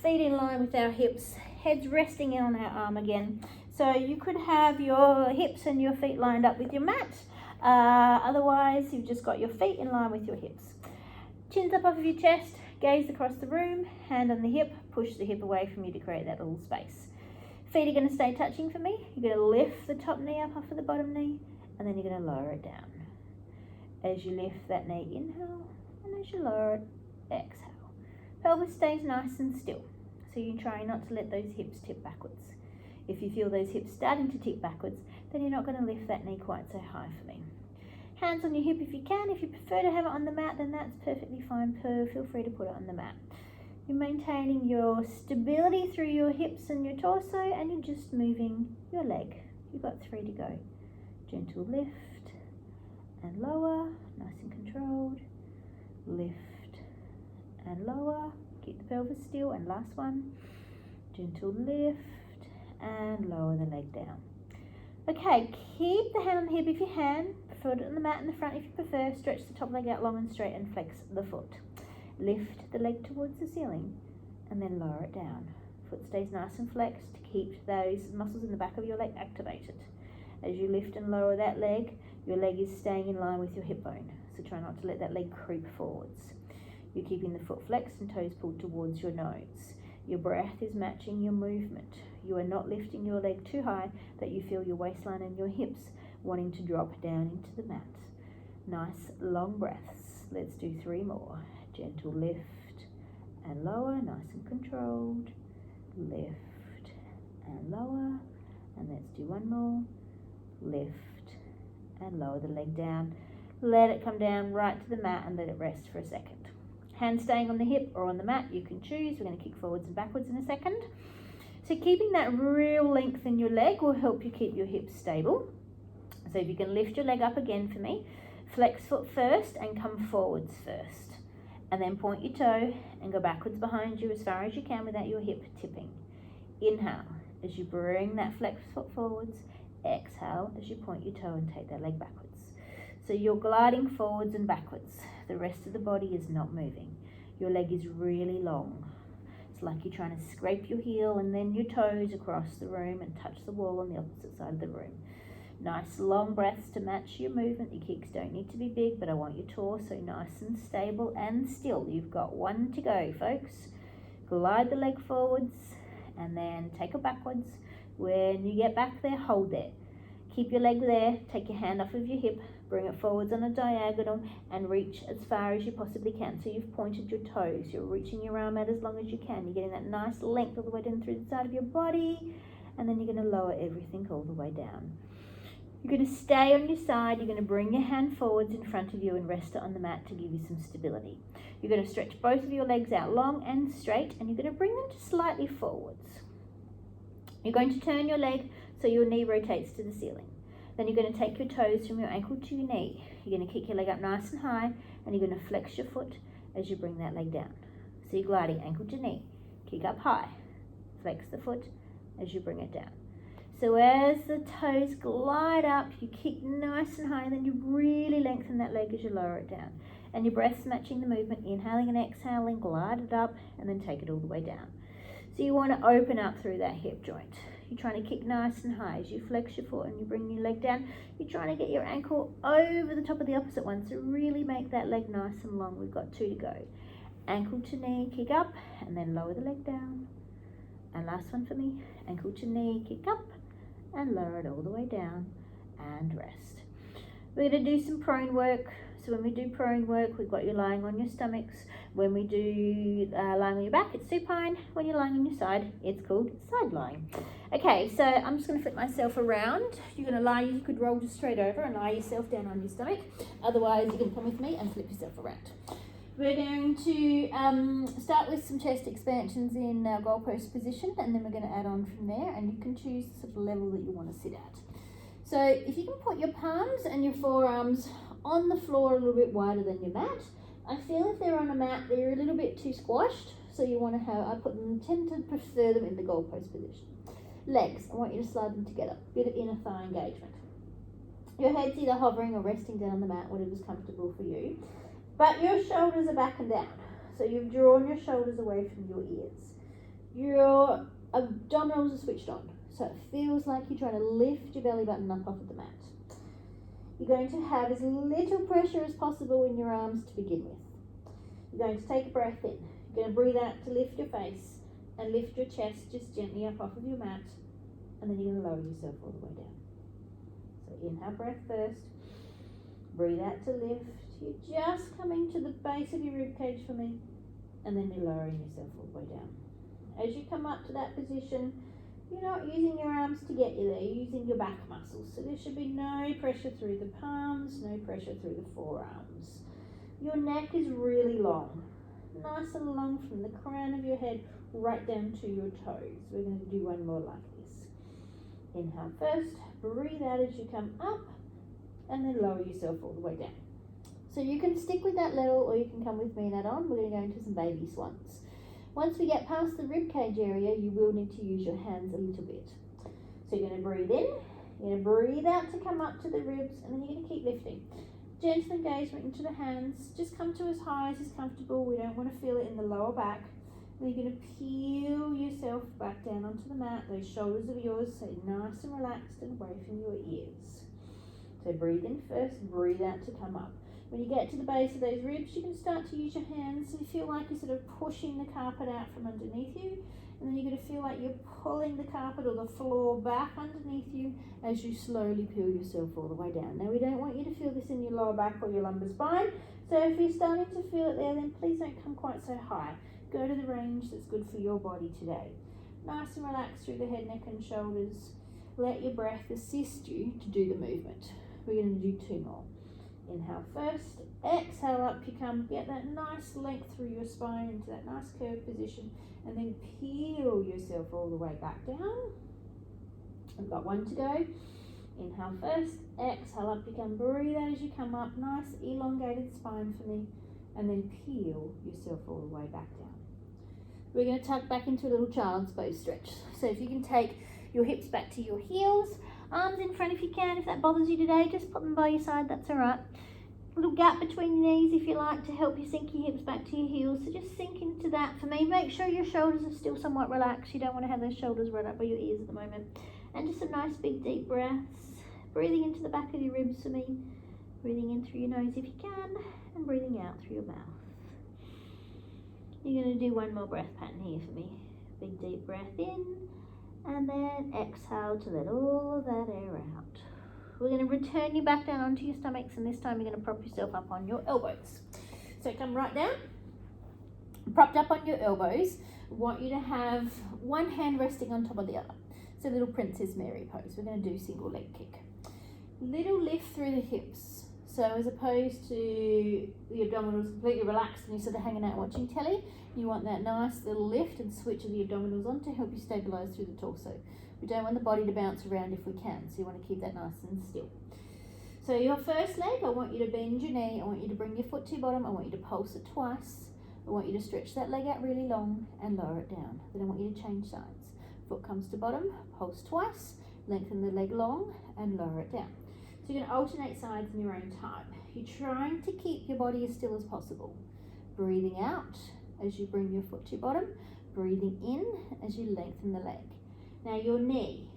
feet in line with our hips, heads resting on our arm again. So you could have your hips and your feet lined up with your mat. Otherwise, you've just got your feet in line with your hips. Chins up off of your chest, gaze across the room, hand on the hip, push the hip away from you to create that little space. Feet are going to stay touching for me. You're going to lift the top knee up off of the bottom knee, and then you're going to lower it down. As you lift that knee, inhale, and as you lower it, exhale. Pelvis stays nice and still, so you try not to let those hips tip backwards. If you feel those hips starting to tip backwards, then you're not going to lift that knee quite so high for me. Hands on your hip if you can. If you prefer to have it on the mat, then that's perfectly fine. Feel free to put it on the mat. You're maintaining your stability through your hips and your torso, and you're just moving your leg. You've got 3 to go. Gentle lift and lower, nice and controlled. Lift and lower. Keep the pelvis still, and last one. Gentle lift and lower the leg down. Okay, keep the hand on the hip if you can. Put it on the mat in the front if you prefer. Stretch the top leg out long and straight and flex the foot. Lift the leg towards the ceiling and then lower it down. Foot stays nice and flexed to keep those muscles in the back of your leg activated. As you lift and lower that leg, your leg is staying in line with your hip bone. So try not to let that leg creep forwards. You're keeping the foot flexed and toes pulled towards your nose. Your breath is matching your movement. You are not lifting your leg too high that you feel your waistline and your hips wanting to drop down into the mat. Nice long breaths. Let's do 3 more. Gentle lift and lower, nice and controlled. Lift and lower. And let's do 1 more. Lift and lower the leg down. Let it come down right to the mat and let it rest for a second. Hands staying on the hip or on the mat, you can choose. We're going to kick forwards and backwards in a second. So keeping that real length in your leg will help you keep your hips stable. So if you can lift your leg up again for me, flex foot first and come forwards first. And then point your toe and go backwards behind you as far as you can without your hip tipping. Inhale as you bring that flex foot forwards. Exhale as you point your toe and take that leg backwards. So you're gliding forwards and backwards. The rest of the body is not moving. Your leg is really long. It's like you're trying to scrape your heel and then your toes across the room and touch the wall on the opposite side of the room. Nice long breaths to match your movement. Your kicks don't need to be big, but I want your torso nice and stable and still. You've got 1 to go, folks. Glide the leg forwards and then take it backwards. When you get back there, hold there. Keep your leg there. Take your hand off of your hip. Bring it forwards on a diagonal and reach as far as you possibly can. So you've pointed your toes. You're reaching your arm out as long as you can. You're getting that nice length all the way down through the side of your body. And then you're going to lower everything all the way down. You're going to stay on your side. You're going to bring your hand forwards in front of you and rest it on the mat to give you some stability. You're going to stretch both of your legs out long and straight, and you're going to bring them just slightly forwards. You're going to turn your leg so your knee rotates to the ceiling. Then you're going to take your toes from your ankle to your knee. You're going to kick your leg up nice and high, and you're going to flex your foot as you bring that leg down. So you're gliding ankle to knee, kick up high, flex the foot as you bring it down. So as the toes glide up, you kick nice and high, and then you really lengthen that leg as you lower it down. And your breath's matching the movement, inhaling and exhaling, glide it up, and then take it all the way down. So you want to open up through that hip joint. You're trying to kick nice and high. As you flex your foot and you bring your leg down, you're trying to get your ankle over the top of the opposite one. So really make that leg nice and long. We've got 2 to go. Ankle to knee, kick up, and then lower the leg down. And last one for me, ankle to knee, kick up, and lower it all the way down, and rest. We're going to do some prone work. So when we do prone work, we've got you lying on your stomachs. When we do lying on your back, it's supine. When you're lying on your side, it's called side lying. Okay, so I'm just going to flip myself around. You're going to lie, you could roll just straight over and lie yourself down on your stomach. Otherwise, you can come with me and flip yourself around. We're going to start with some chest expansions in our goalpost position, and then we're going to add on from there, and you can choose the sort of level that you want to sit at. So if you can put your palms and your forearms on the floor a little bit wider than your mat. I feel if they're on a mat, they're a little bit too squashed, so you want to have, tend to prefer them in the goalpost position. Legs, I want you to slide them together, bit of inner thigh engagement. Your head's either hovering or resting down on the mat, whatever's comfortable for you. But your shoulders are back and down, so you've drawn your shoulders away from your ears. Your abdominals are switched on, so it feels like you're trying to lift your belly button up off of the mat. You're going to have as little pressure as possible in your arms to begin with. You're going to take a breath in. You're going to breathe out to lift your face and lift your chest just gently up off of your mat, and then you're going to lower yourself all the way down. So inhale, breath first. Breathe out to lift. You're just coming to the base of your rib cage for me, and then you're lowering yourself all the way down. As you come up to that position, you're not using your arms to get you there, you're using your back muscles. So there should be no pressure through the palms, no pressure through the forearms. Your neck is really long, nice and long from the crown of your head right down to your toes. We're going to do one more like this. Inhale first, breathe out as you come up, and then lower yourself all the way down. So you can stick with that level, or you can come with me and add on. We're going to go into some baby swans. Once we get past the rib cage area, you will need to use your hands a little bit. So you're going to breathe in, you're going to breathe out to come up to the ribs, and then you're going to keep lifting. Gentle engagement into the hands. Just come to as high as is comfortable. We don't want to feel it in the lower back. Then you're going to peel yourself back down onto the mat. Those shoulders of yours stay nice and relaxed and away from your ears. So breathe in first, breathe out to come up. When you get to the base of those ribs, you can start to use your hands. So you feel like you're sort of pushing the carpet out from underneath you. And then you're going to feel like you're pulling the carpet or the floor back underneath you as you slowly peel yourself all the way down. Now, we don't want you to feel this in your lower back or your lumbar spine. So if you're starting to feel it there, then please don't come quite so high. Go to the range that's good for your body today. Nice and relaxed through the head, neck and shoulders. Let your breath assist you to do the movement. We're going to do 2 more. Inhale first, exhale up you come, get that nice length through your spine into that nice curved position, and then peel yourself all the way back down. We've got 1 to go. Inhale first, exhale up you come, breathe out as you come up, nice elongated spine for me, and then peel yourself all the way back down. We're going to tuck back into a little child's pose stretch. So if you can take your hips back to your heels, arms in front if you can. If that bothers you today, just put them by your side, that's all right. A little gap between your knees if you like to help you sink your hips back to your heels. So just sink into that for me. Make sure your shoulders are still somewhat relaxed. You don't want to have those shoulders right up by your ears at the moment. And just some nice big deep breaths. Breathing into the back of your ribs for me. Breathing in through your nose if you can, and breathing out through your mouth. You're going to do 1 more breath pattern here for me. Big deep breath in, and then exhale to let all of that air out. We're going to return you back down onto your stomachs, and this time you're going to prop yourself up on your elbows. So come right down, propped up on your elbows. I want you to have one hand resting on top of the other. So little Princess Mary pose. We're going to do single leg kick. Little lift through the hips. So as opposed to the abdominals completely relaxed and you're sort of hanging out watching telly, you want that nice little lift and switch of the abdominals on to help you stabilize through the torso. We don't want the body to bounce around if we can, so you want to keep that nice and still. So your first leg, I want you to bend your knee, I want you to bring your foot to your bottom, I want you to pulse it twice, I want you to stretch that leg out really long and lower it down. Then I want you to change sides. Foot comes to bottom, pulse twice, lengthen the leg long and lower it down. So you're going to alternate sides in your own time. You're trying to keep your body as still as possible. Breathing out as you bring your foot to your bottom. Breathing in as you lengthen the leg. Now your knee,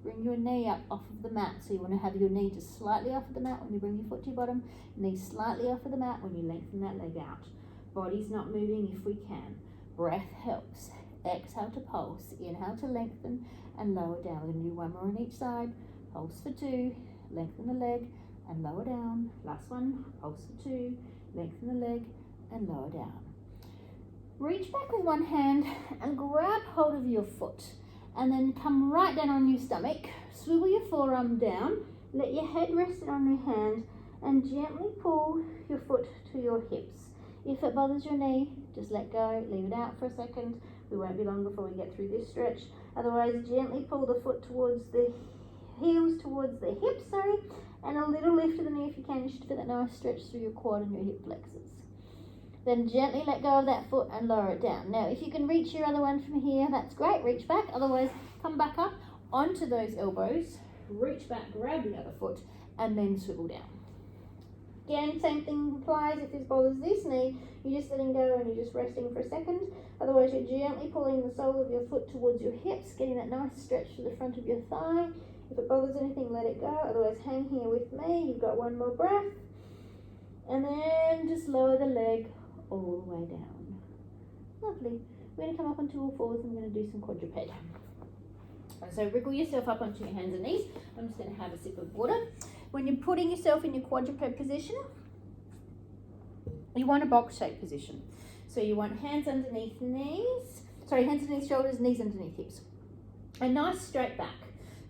bring your knee up off of the mat. So you want to have your knee just slightly off of the mat when you bring your foot to your bottom. Knee slightly off of the mat when you lengthen that leg out. Body's not moving if we can. Breath helps. Exhale to pulse. Inhale to lengthen and lower down. We're going to do one more on each side. Pulse for 2. Lengthen the leg and lower down. Last one. Pulse for 2. Lengthen the leg and lower down. Reach back with one hand and grab hold of your foot. And then come right down on your stomach. Swivel your forearm down. Let your head rest on your hand and gently pull your foot to your hips. If it bothers your knee, just let go. Leave it out for a second. We won't be long before we get through this stretch. Otherwise, gently pull the foot towards the heels, towards the hips, and a little lift of the knee if you can, just to feel that nice stretch through your quad and your hip flexors. Then gently let go of that foot and lower it down. Now, if you can reach your other one from here, that's great. Reach back. Otherwise, come back up onto those elbows. Reach back, grab the other foot, and then swivel down. Again, same thing applies. If this bothers this knee, you're just letting go and you're just resting for a second. Otherwise, you're gently pulling the sole of your foot towards your hips, getting that nice stretch to the front of your thigh. If it bothers anything, let it go. Otherwise, hang here with me. You've got one more breath. And then just lower the leg all the way down. Lovely. We're going to come up onto all fours and we're going to do some quadruped. So wriggle yourself up onto your hands and knees. I'm just going to have a sip of water. When you're putting yourself in your quadruped position, you want a box shaped position. So you want hands underneath hands underneath shoulders, knees underneath hips. A nice straight back.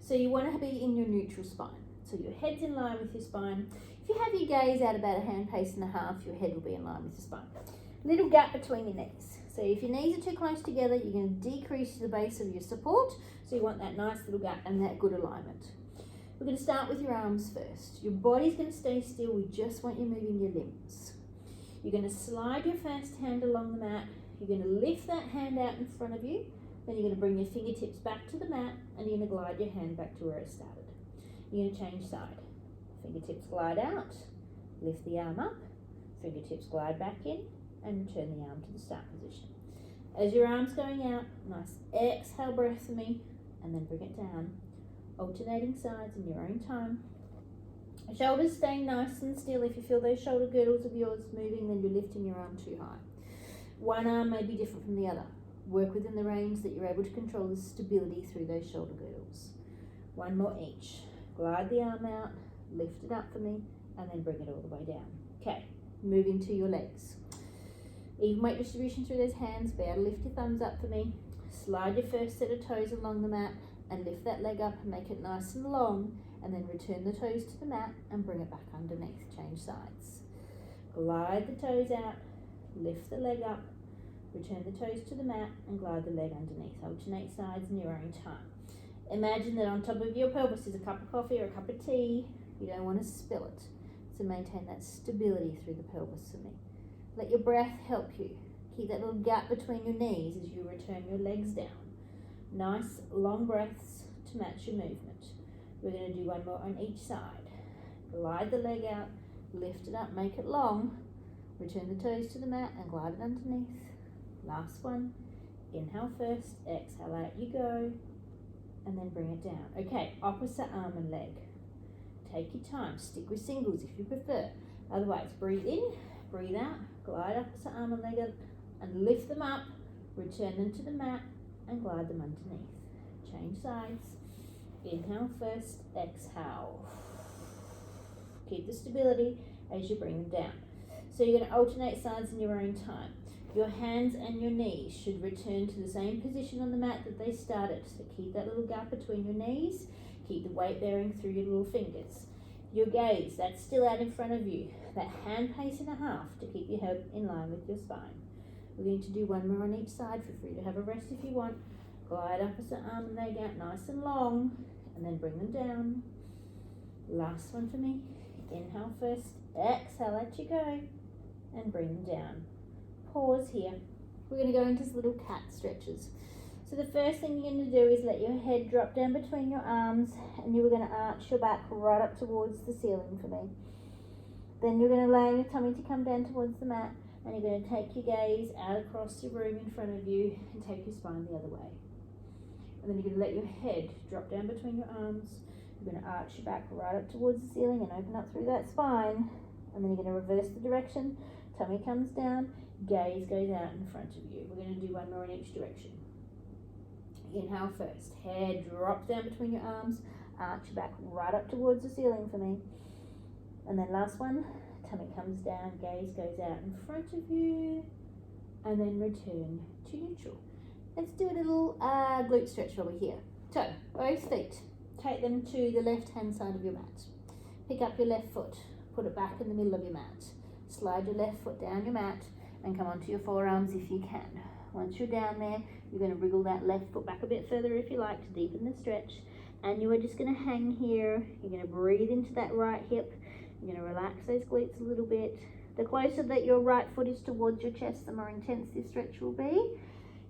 So you want to be in your neutral spine. So your head's in line with your spine. If you have your gaze out about a hand pace and a half, your head will be in line with your spine. Little gap between your knees. So if your knees are too close together, you're going to decrease the base of your support. So you want that nice little gap and that good alignment. We're going to start with your arms first. Your body's going to stay still. We just want you moving your limbs. You're going to slide your first hand along the mat. You're going to lift that hand out in front of you. Then you're going to bring your fingertips back to the mat and you're going to glide your hand back to where it started. You're going to change side. Fingertips glide out, lift the arm up, fingertips glide back in and return the arm to the start position. As your arm's going out, nice exhale breath for me and then bring it down. Alternating sides in your own time. Shoulders staying nice and still. If you feel those shoulder girdles of yours moving, then you're lifting your arm too high. One arm may be different from the other. Work within the range that you're able to control the stability through those shoulder girdles. One more each. Glide the arm out, lift it up for me, and then bring it all the way down. Okay, moving to your legs. Even weight distribution through those hands. Be able to lift your thumbs up for me. Slide your first set of toes along the mat and lift that leg up and make it nice and long, and then return the toes to the mat and bring it back underneath. Change sides. Glide the toes out, lift the leg up, return the toes to the mat and glide the leg underneath. Alternate sides in your own time. Imagine that on top of your pelvis is a cup of coffee or a cup of tea. You don't want to spill it. So maintain that stability through the pelvis for me. Let your breath help you. Keep that little gap between your knees as you return your legs down. Nice long breaths to match your movement. We're going to do one more on each side. Glide the leg out, lift it up, make it long. Return the toes to the mat and glide it underneath. Last one. Inhale first, exhale out you go, and then bring it down. Okay, opposite arm and leg. Take your time. Stick with singles if you prefer. Otherwise, breathe in, breathe out, glide opposite arm and leg up, and lift them up. Return them to the mat and glide them underneath. Change sides. Inhale first, exhale. Keep the stability as you bring them down. So you're going to alternate sides in your own time. Your hands and your knees should return to the same position on the mat that they started. So keep that little gap between your knees. Keep the weight bearing through your little fingers. Your gaze, that's still out in front of you. That hand pace and a half to keep your head in line with your spine. We're going to do one more on each side. Feel free to have a rest if you want. Glide opposite arm and leg out nice and long, and then bring them down. Last one for me. Inhale first, exhale, let you go, and bring them down. Pause here. We're going to go into little cat stretches. So the first thing you're going to do is let your head drop down between your arms, and you're going to arch your back right up towards the ceiling for me. Then you're going to allow your tummy to come down towards the mat, and you're going to take your gaze out across your room in front of you and take your spine the other way. And then you're going to let your head drop down between your arms. You're going to arch your back right up towards the ceiling and open up through that spine. And then you're going to reverse the direction. Tummy comes down, gaze goes out in front of you. We're going to do one more in each direction. Inhale first. Head drops down between your arms. Arch your back right up towards the ceiling for me. And then last one. Tummy comes down, gaze goes out in front of you. And then return to neutral. Let's do a little glute stretch while we're here. So, both feet. Take them to the left-hand side of your mat. Pick up your left foot. Put it back in the middle of your mat. Slide your left foot down your mat and come onto your forearms if you can. Once you're down there, you're going to wriggle that left foot back a bit further if you like to deepen the stretch. And you are just going to hang here. You're going to breathe into that right hip. You're going to relax those glutes a little bit. The closer that your right foot is towards your chest, the more intense this stretch will be.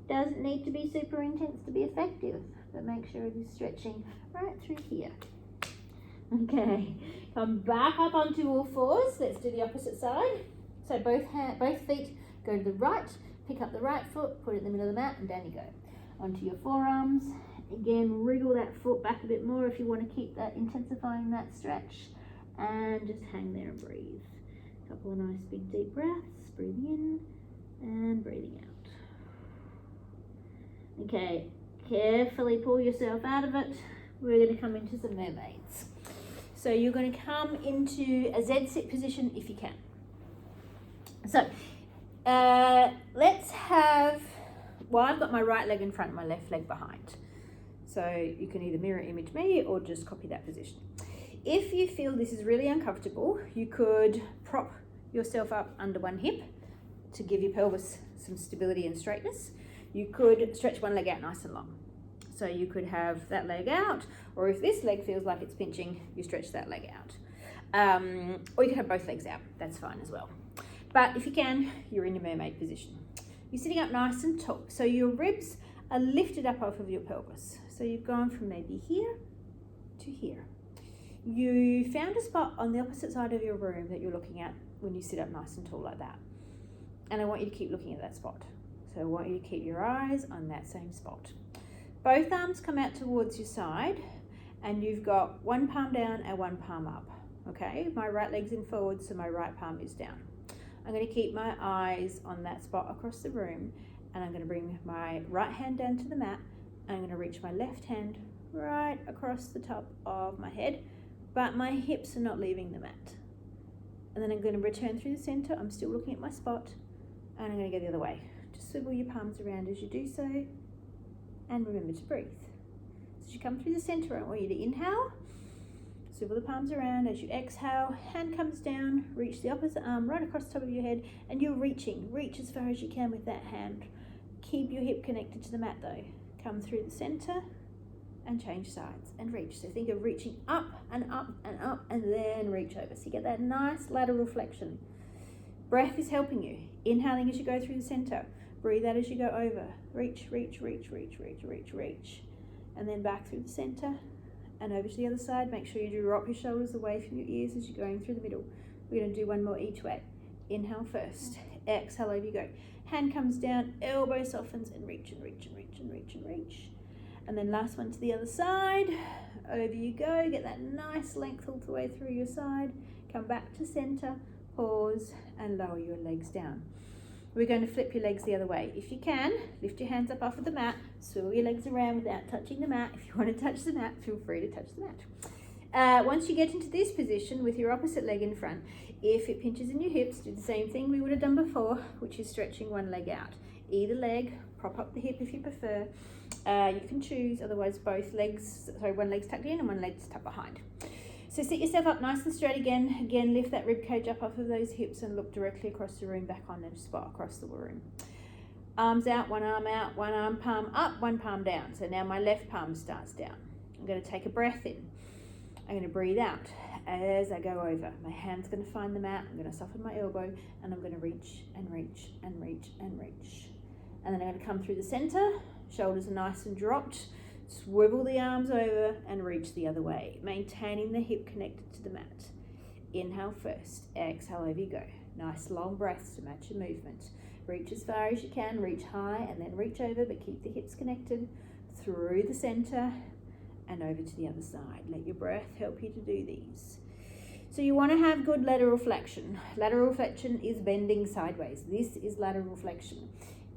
Doesn't need to be super intense to be effective, but make sure it is stretching right through here. Okay, come back up onto all fours. Let's do the opposite side. So both feet go to the right, pick up the right foot, put it in the middle of the mat, and down you go. Onto your forearms. Again, wriggle that foot back a bit more if you want to keep that, intensifying that stretch. And just hang there and breathe. A couple of nice big deep breaths. Breathing in and breathing out. Okay, carefully pull yourself out of it. We're going to come into some mermaids. So you're going to come into a Z-sit position if you can. So let's have, well, I've got my right leg in front and my left leg behind. So you can either mirror image me or just copy that position. If you feel this is really uncomfortable, you could prop yourself up under one hip to give your pelvis some stability and straightness. You could stretch one leg out nice and long. So you could have that leg out, or if this leg feels like it's pinching, you stretch that leg out. Or you can have both legs out, that's fine as well. But if you can, you're in your mermaid position. You're sitting up nice and tall, so your ribs are lifted up off of your pelvis. So you've gone from maybe here to here. You found a spot on the opposite side of your room that you're looking at when you sit up nice and tall like that. And I want you to keep looking at that spot. So I want you to keep your eyes on that same spot. Both arms come out towards your side, and you've got one palm down and one palm up. Okay, my right leg's in forward, so my right palm is down. I'm going to keep my eyes on that spot across the room, and I'm going to bring my right hand down to the mat, and I'm going to reach my left hand right across the top of my head, but my hips are not leaving the mat. And then I'm going to return through the center. I'm still looking at my spot, and I'm going to go the other way. Just swivel your palms around as you do so, and remember to breathe. So as you come through the center, I want you to inhale, swivel the palms around. As you exhale, hand comes down, reach the opposite arm right across the top of your head, and you're reaching. Reach as far as you can with that hand. Keep your hip connected to the mat though. Come through the center and change sides and reach. So think of reaching up and up and up, and then reach over. So you get that nice lateral flexion. Breath is helping you. Inhaling as you go through the center. Breathe out as you go over. Reach, reach, reach, reach, reach, reach, reach. And then back through the center and over to the other side. Make sure you drop your shoulders away from your ears as you're going through the middle. We're going to do one more each way. Inhale first. Exhale, over you go. Hand comes down, elbow softens, and reach and reach and reach and reach and reach. And then last one to the other side. Over you go. Get that nice length all the way through your side. Come back to center. Pause and lower your legs down. We're going to flip your legs the other way. If you can, lift your hands up off of the mat, swivel your legs around without touching the mat. If you want to touch the mat, feel free to touch the mat. Once you get into this position with your opposite leg in front, if it pinches in your hips, do the same thing we would have done before, which is stretching one leg out. Either leg, prop up the hip if you prefer. You can choose, otherwise both legs, one leg's tucked in and one leg's tucked behind. So sit yourself up nice and straight again. Again, lift that rib cage up off of those hips and look directly across the room, back on a spot across the room. Arms out, one arm palm up, one palm down. So now my left palm starts down. I'm going to take a breath in. I'm going to breathe out as I go over. My hand's going to find the mat. I'm going to soften my elbow, and I'm going to reach and reach and reach and reach. And then I'm going to come through the center. Shoulders are nice and dropped. Swivel the arms over and reach the other way, maintaining the hip connected to the mat. Inhale first, exhale, over you go. Nice long breaths to match your movement. Reach as far as you can, reach high and then reach over, but keep the hips connected through the center and over to the other side. Let your breath help you to do these. So you want to have good lateral flexion. Lateral flexion is bending sideways. This is lateral flexion.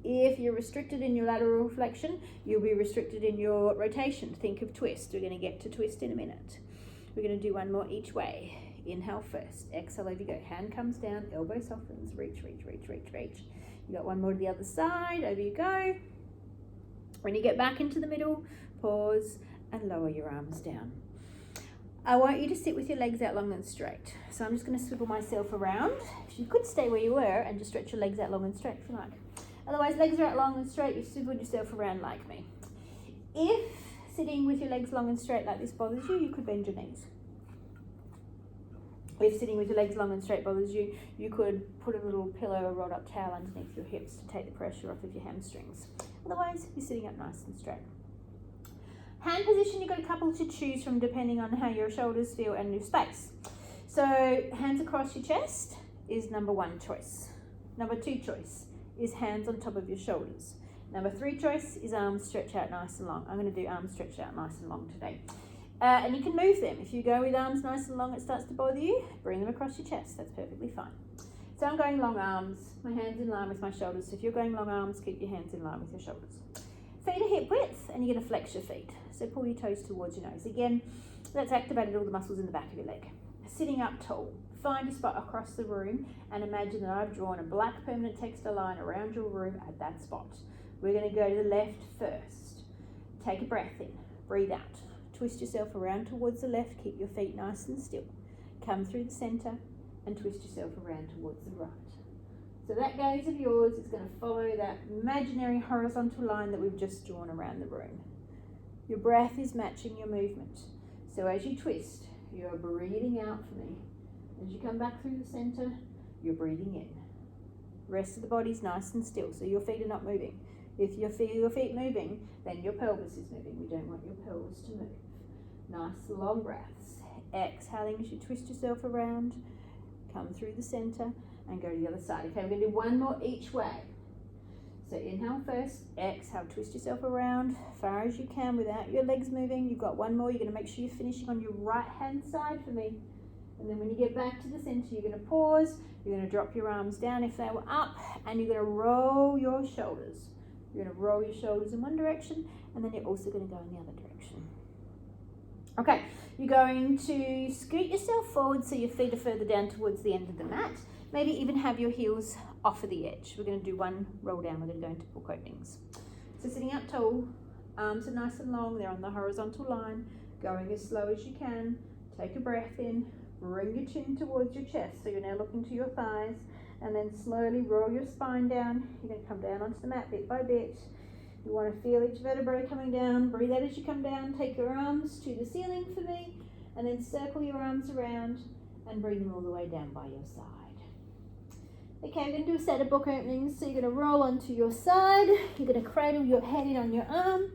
If you're restricted in your lateral flexion, you'll be restricted in your rotation. Think of twist. We're going to get to twist in a minute. We're going to do one more each way. Inhale first, exhale, over you go. Hand comes down, elbow softens, reach, reach, reach, reach, reach. You got one more to the other side, over you go. When you get back into the middle, pause and lower your arms down. I want you to sit with your legs out long and straight. So I'm just going to swivel myself around. If you could stay where you were and just stretch your legs out long and straight if you like. Otherwise, legs are out long and straight, you swivel yourself around like me. If sitting with your legs long and straight like this bothers you, you could bend your knees. If sitting with your legs long and straight bothers you, you could put a little pillow or rolled up towel underneath your hips to take the pressure off of your hamstrings. Otherwise, you're sitting up nice and straight. Hand position, you've got a couple to choose from depending on how your shoulders feel and your space. So hands across your chest is number 1 choice. Number 2 choice is hands on top of your shoulders. Number 3 choice is arms stretch out nice and long. I'm going to do arms stretch out nice and long today. And you can move them. If you go with arms nice and long, it starts to bother you, bring them across your chest. That's perfectly fine. So I'm going long arms, my hands in line with my shoulders. So if you're going long arms, keep your hands in line with your shoulders. Feet are hip width, and you're going to flex your feet. So pull your toes towards your nose. Again, that's activated all the muscles in the back of your leg. Sitting up tall, find a spot across the room and imagine that I've drawn a black permanent textile line around your room at that spot. We're going to go to the left first. Take a breath in, breathe out. Twist yourself around towards the left, keep your feet nice and still. Come through the center and twist yourself around towards the right. So that gaze of yours is going to follow that imaginary horizontal line that we've just drawn around the room. Your breath is matching your movement. So as you twist, you're breathing out for me. As you come back through the center, you're breathing in. Rest of the body's nice and still, so your feet are not moving. If you feel your feet moving, then your pelvis is moving. We don't want your pelvis to move. Nice long breaths. Exhaling as you twist yourself around, come through the center and go to the other side. Okay, we're going to do one more each way. So inhale first, exhale, twist yourself around far as you can without your legs moving. You've got one more. You're going to make sure you're finishing on your right hand side for me. And then when you get back to the center, you're going to pause. You're going to drop your arms down if they were up, and you're going to roll your shoulders. You're going to roll your shoulders in one direction, and then you're also going to go in the other direction. Okay, you're going to scoot yourself forward so your feet are further down towards the end of the mat. Maybe even have your heels off of the edge. We're going to do one roll down. We're going to go into book openings. So sitting up tall, arms are nice and long. They're on the horizontal line. Going as slow as you can. Take a breath in. Bring your chin towards your chest. So you're now looking to your thighs. And then slowly roll your spine down. You're going to come down onto the mat bit by bit. You want to feel each vertebrae coming down. Breathe out as you come down. Take your arms to the ceiling for me. And then circle your arms around and bring them all the way down by your side. Okay, we're going to do a set of book openings. So you're going to roll onto your side. You're going to cradle your head in on your arm.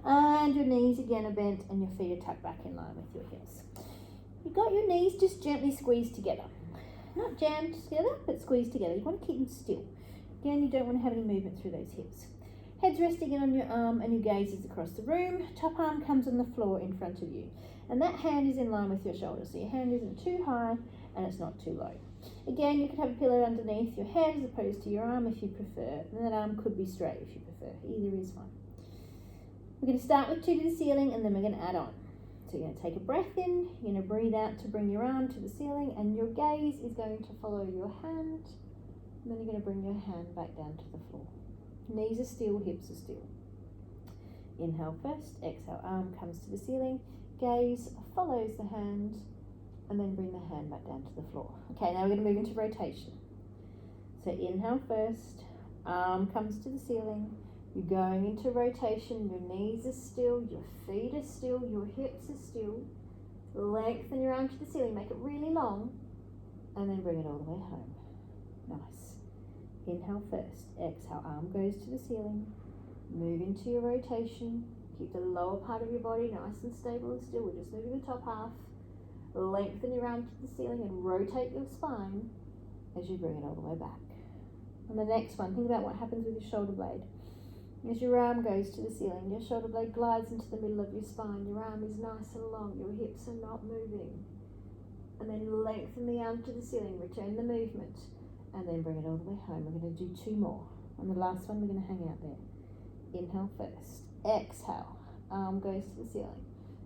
And your knees again are bent and your feet are tucked back in line with your hips. You've got your knees just gently squeezed together. Not jammed together, but squeezed together. You want to keep them still. Again, you don't want to have any movement through those hips. Head's resting in on your arm and your gaze is across the room. Top arm comes on the floor in front of you. And that hand is in line with your shoulder. So your hand isn't too high and it's not too low. Again, you could have a pillow underneath your head as opposed to your arm if you prefer. And that arm could be straight if you prefer. Either is fine. We're going to start with 2 to the ceiling and then we're going to add on. So you're going to take a breath in, you're going to breathe out to bring your arm to the ceiling, and your gaze is going to follow your hand, and then you're going to bring your hand back down to the floor. Knees are still, hips are still. Inhale first, exhale, arm comes to the ceiling, gaze follows the hand, and then bring the hand back down to the floor. Okay, now we're going to move into rotation. So inhale first, arm comes to the ceiling, you're going into rotation, your knees are still, your feet are still, your hips are still. Lengthen your arm to the ceiling, make it really long, and then bring it all the way home. Nice. Inhale first, exhale, arm goes to the ceiling. Move into your rotation. Keep the lower part of your body nice and stable and still. We're just moving the top half. Lengthen your arm to the ceiling and rotate your spine as you bring it all the way back. And the next one, think about what happens with your shoulder blade. As your arm goes to the ceiling, your shoulder blade glides into the middle of your spine. Your arm is nice and long, your hips are not moving. And then lengthen the arm to the ceiling, return the movement, and then bring it all the way home. We're going to do 2 more. On the last one, we're going to hang out there. Inhale first. Exhale. Arm goes to the ceiling.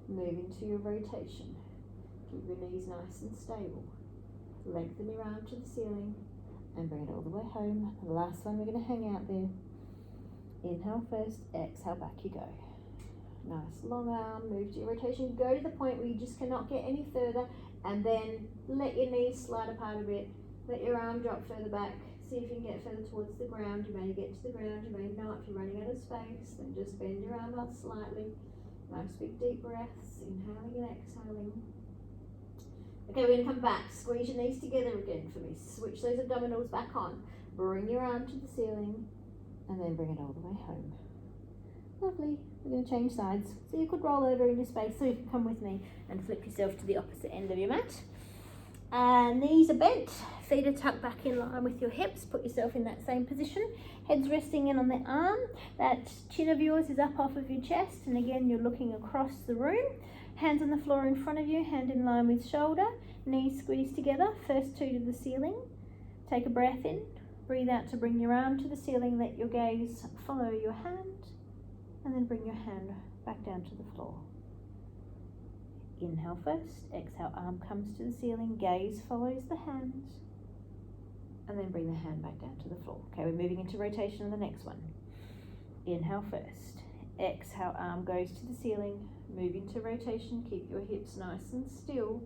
Move into your rotation. Keep your knees nice and stable. Lengthen your arm to the ceiling and bring it all the way home. The last one, we're going to hang out there. Inhale first. Exhale, back you go. Nice long arm. Move to your rotation. Go to the point where you just cannot get any further, and then let your knees slide apart a bit. Let your arm drop further back. See if you can get further towards the ground. You may get to the ground, you may not. If you're running out of space, then just bend your arm up slightly. Nice big deep breaths, inhaling and exhaling. Okay, we're going to come back. Squeeze your knees together again for me. Switch those abdominals back on. Bring your arm to the ceiling and then bring it all the way home. Lovely. We're going to change sides. So you could roll over in your space, so you can come with me and flip yourself to the opposite end of your mat. Knees are bent, feet are tucked back in line with your hips. Put yourself in that same position. Head's resting in on the arm. That chin of yours is up off of your chest, and again you're looking across the room. Hands on the floor in front of you, hand in line with shoulder. Knees squeezed together, first 2 to the ceiling. Take a breath in, breathe out to bring your arm to the ceiling. Let your gaze follow your hand, and then bring your hand back down to the floor. Inhale first, exhale, arm comes to the ceiling, gaze follows the hand, and then bring the hand back down to the floor. Okay, we're moving into rotation on the next one. Inhale first, exhale, arm goes to the ceiling, move into rotation, keep your hips nice and still,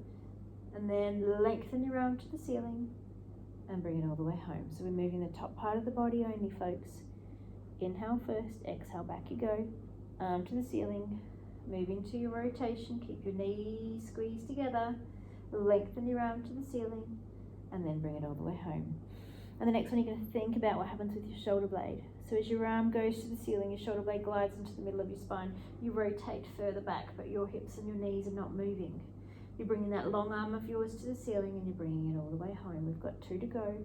and then lengthen your arm to the ceiling and bring it all the way home. So we're moving the top part of the body only, folks. Inhale first, exhale, back you go, arm to the ceiling. Move into your rotation, keep your knees squeezed together, lengthen your arm to the ceiling, and then bring it all the way home. And the next one, you're going to think about what happens with your shoulder blade. So as your arm goes to the ceiling, your shoulder blade glides into the middle of your spine. You rotate further back, but your hips and your knees are not moving. You're bringing that long arm of yours to the ceiling, and you're bringing it all the way home. We've got 2 to go.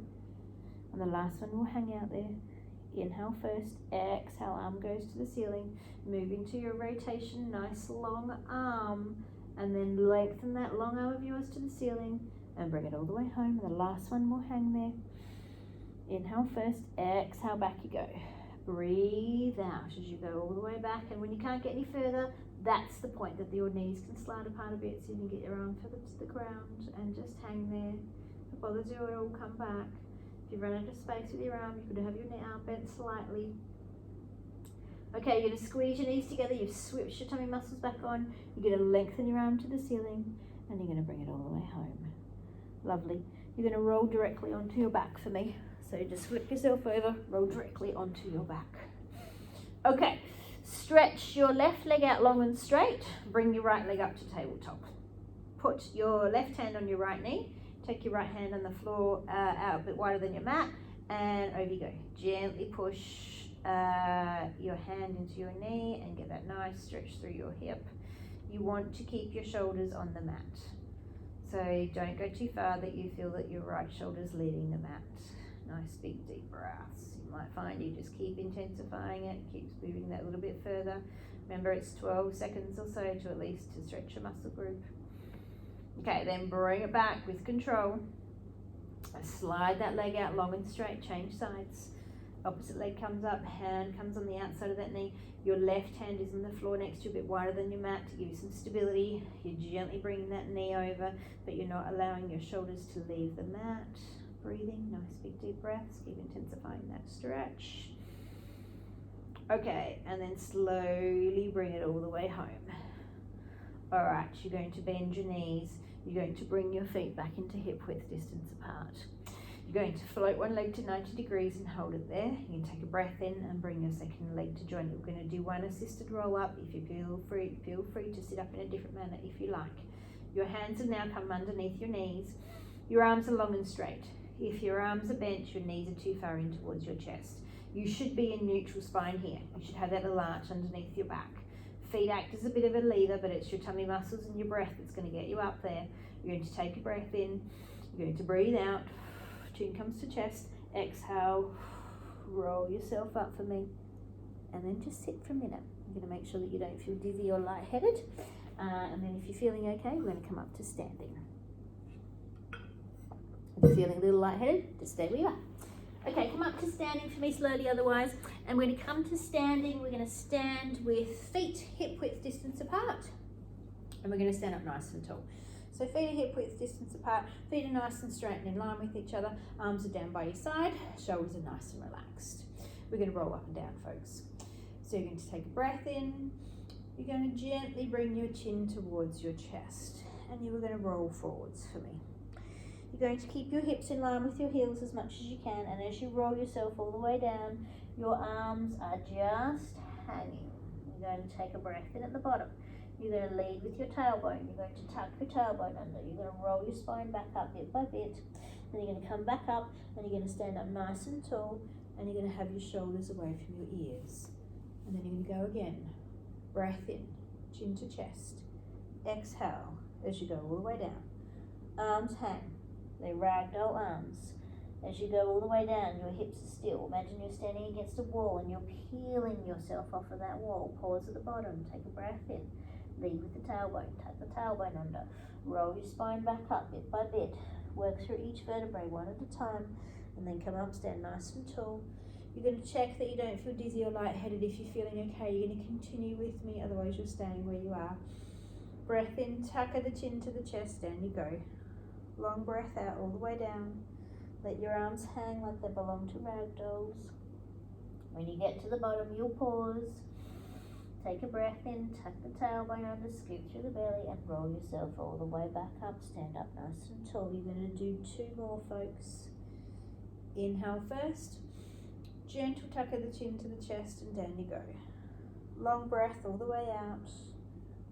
And the last one will hang out there. Inhale first, exhale, arm goes to the ceiling. Move into your rotation, nice long arm, and then lengthen that long arm of yours to the ceiling and bring it all the way home. And the last one will hang there. Inhale first, exhale, back you go. Breathe out as you go all the way back, and when you can't get any further, that's the point that your knees can slide apart a bit, so you can get your arm further to the ground and just hang there. If it bothers you at all, come back. If you run out of space with your arm, you could have your arm bent slightly. Okay, you're going to squeeze your knees together. You've switched your tummy muscles back on. You're going to lengthen your arm to the ceiling, and you're going to bring it all the way home. Lovely. You're going to roll directly onto your back for me. So just flip yourself over, roll directly onto your back. Okay, stretch your left leg out long and straight. Bring your right leg up to tabletop. Put your left hand on your right knee. Take your right hand on the floor out a bit wider than your mat, and over you go. Gently push your hand into your knee and get that nice stretch through your hip. You want to keep your shoulders on the mat. So don't go too far that you feel that your right shoulder's leading the mat. Nice big deep breaths. You might find you just keep intensifying it, keeps moving that a little bit further. Remember, it's 12 seconds or so to at least to stretch your muscle group. Okay, then bring it back with control. Slide that leg out long and straight, change sides. Opposite leg comes up, hand comes on the outside of that knee. Your left hand is on the floor next to you, a bit wider than your mat to give you some stability. You're gently bringing that knee over, but you're not allowing your shoulders to leave the mat. Breathing, nice big deep breaths, keep intensifying that stretch. Okay, and then slowly bring it all the way home. All right, you're going to bend your knees. You're going to bring your feet back into hip width distance apart. You're going to float one leg to 90 degrees and hold it there. You can take a breath in and bring your second leg to join it. We're going to do one assisted roll up. If you feel free to sit up in a different manner if you like. Your hands will now come underneath your knees. Your arms are long and straight. If your arms are bent, your knees are too far in towards your chest. You should be in neutral spine here. You should have that little arch underneath your back. Feet act as a bit of a lever, but it's your tummy muscles and your breath that's going to get you up there. You're going to take a breath in. You're going to breathe out. Chin comes to chest. Exhale. Roll yourself up for me. And then just sit for a minute. You're going to make sure that you don't feel dizzy or lightheaded. And then if you're feeling okay, we're going to come up to standing. If you're feeling a little lightheaded, just stay where you are. Okay, come up to standing for me slowly otherwise. And we're going to come to standing. We're going to stand with feet hip width distance apart. And we're going to stand up nice and tall. So feet are hip width distance apart. Feet are nice and straight and in line with each other. Arms are down by your side. Shoulders are nice and relaxed. We're going to roll up and down, folks. So you're going to take a breath in. You're going to gently bring your chin towards your chest. And you're going to roll forwards for me. You're going to keep your hips in line with your heels as much as you can, and as you roll yourself all the way down, your arms are just hanging. You're going to take a breath in at the bottom. You're going to lead with your tailbone. You're going to tuck your tailbone under. You're going to roll your spine back up bit by bit. Then you're going to come back up, and you're going to stand up nice and tall, and you're going to have your shoulders away from your ears. And then you're going to go again. Breath in, chin to chest. Exhale as you go all the way down. Arms hang. They're ragdoll arms. As you go all the way down, your hips are still. Imagine you're standing against a wall and you're peeling yourself off of that wall. Pause at the bottom, take a breath in. Lead with the tailbone, tuck the tailbone under. Roll your spine back up bit by bit. Work through each vertebrae one at a time. And then come up, stand nice and tall. You're going to check that you don't feel dizzy or lightheaded. If you're feeling okay, you're going to continue with me. Otherwise, you're staying where you are. Breath in, tuck the chin to the chest, down you go. Long breath out all the way down. Let your arms hang like they belong to ragdolls. When you get to the bottom, you'll pause. Take a breath in, tuck the tailbone under, scoop through the belly, and roll yourself all the way back up. Stand up nice and tall. You're going to do 2 more, folks. Inhale first. Gentle tuck of the chin to the chest, and down you go. Long breath all the way out.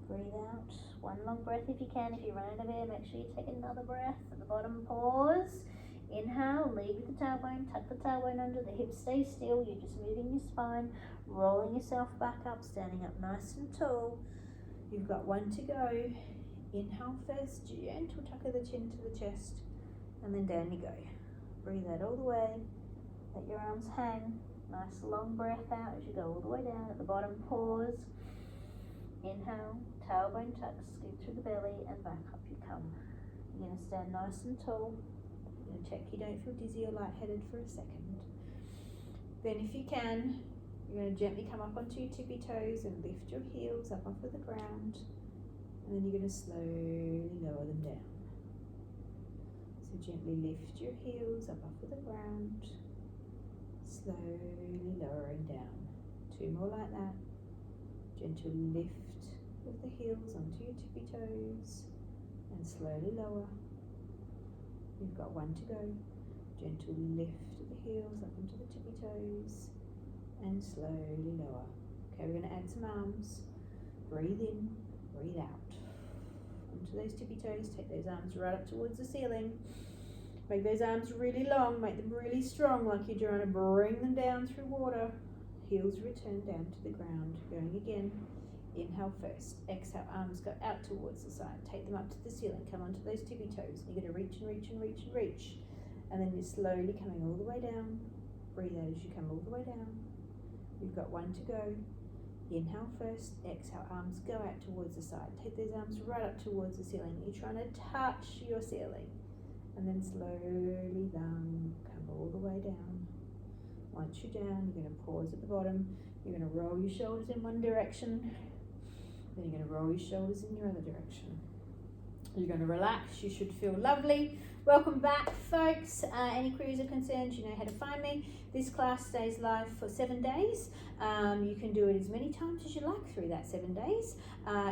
Breathe out. 1 long breath if you can. If you run out of air, make sure you take another breath. At the bottom, pause. Inhale, lead with the tailbone, tuck the tailbone under, the hips stay still. You're just moving your spine, rolling yourself back up, standing up nice and tall. You've got 1 to go. Inhale first, gentle tuck of the chin to the chest, and then down you go. Breathe out all the way. Let your arms hang. Nice long breath out as you go all the way down. At the bottom, pause. Inhale, tailbone tuck, scoop through the belly, and back up you come. You're going to stand nice and tall. You're going to check you don't feel dizzy or lightheaded for a second. Then if you can, you're going to gently come up onto your tippy toes and lift your heels up off of the ground. And then you're going to slowly lower them down. So gently lift your heels up off of the ground. Slowly lowering down. 2 more like that. Gentle lift of the heels onto your tippy toes and slowly lower. You've got 1 to go. Gentle lift of the heels up onto the tippy toes and slowly lower. Okay, we're going to add some arms. Breathe in, breathe out. Onto those tippy toes, take those arms right up towards the ceiling. Make those arms really long, make them really strong, like you're trying to bring them down through water. Heels return down to the ground. Going again. Inhale first. Exhale, arms go out towards the side. Take them up to the ceiling. Come onto those tippy toes. You're going to reach and reach and reach and reach. And then you're slowly coming all the way down. Breathe out as you come all the way down. You've got 1 to go. Inhale first. Exhale, arms go out towards the side. Take those arms right up towards the ceiling. You're trying to touch your ceiling. And then slowly down. Come all the way down. Once you're down, you're going to pause at the bottom. You're going to roll your shoulders in one direction. Then you're going to roll your shoulders in your other direction. You're going to relax. You should feel lovely. Welcome back, folks. Any queries or concerns, you know how to find me. This class stays live for 7 days. You can do it as many times as you like through that 7 days.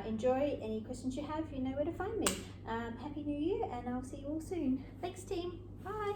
Enjoy. Any questions you have, you know where to find me. Happy New Year, and I'll see you all soon. Thanks, team. Bye.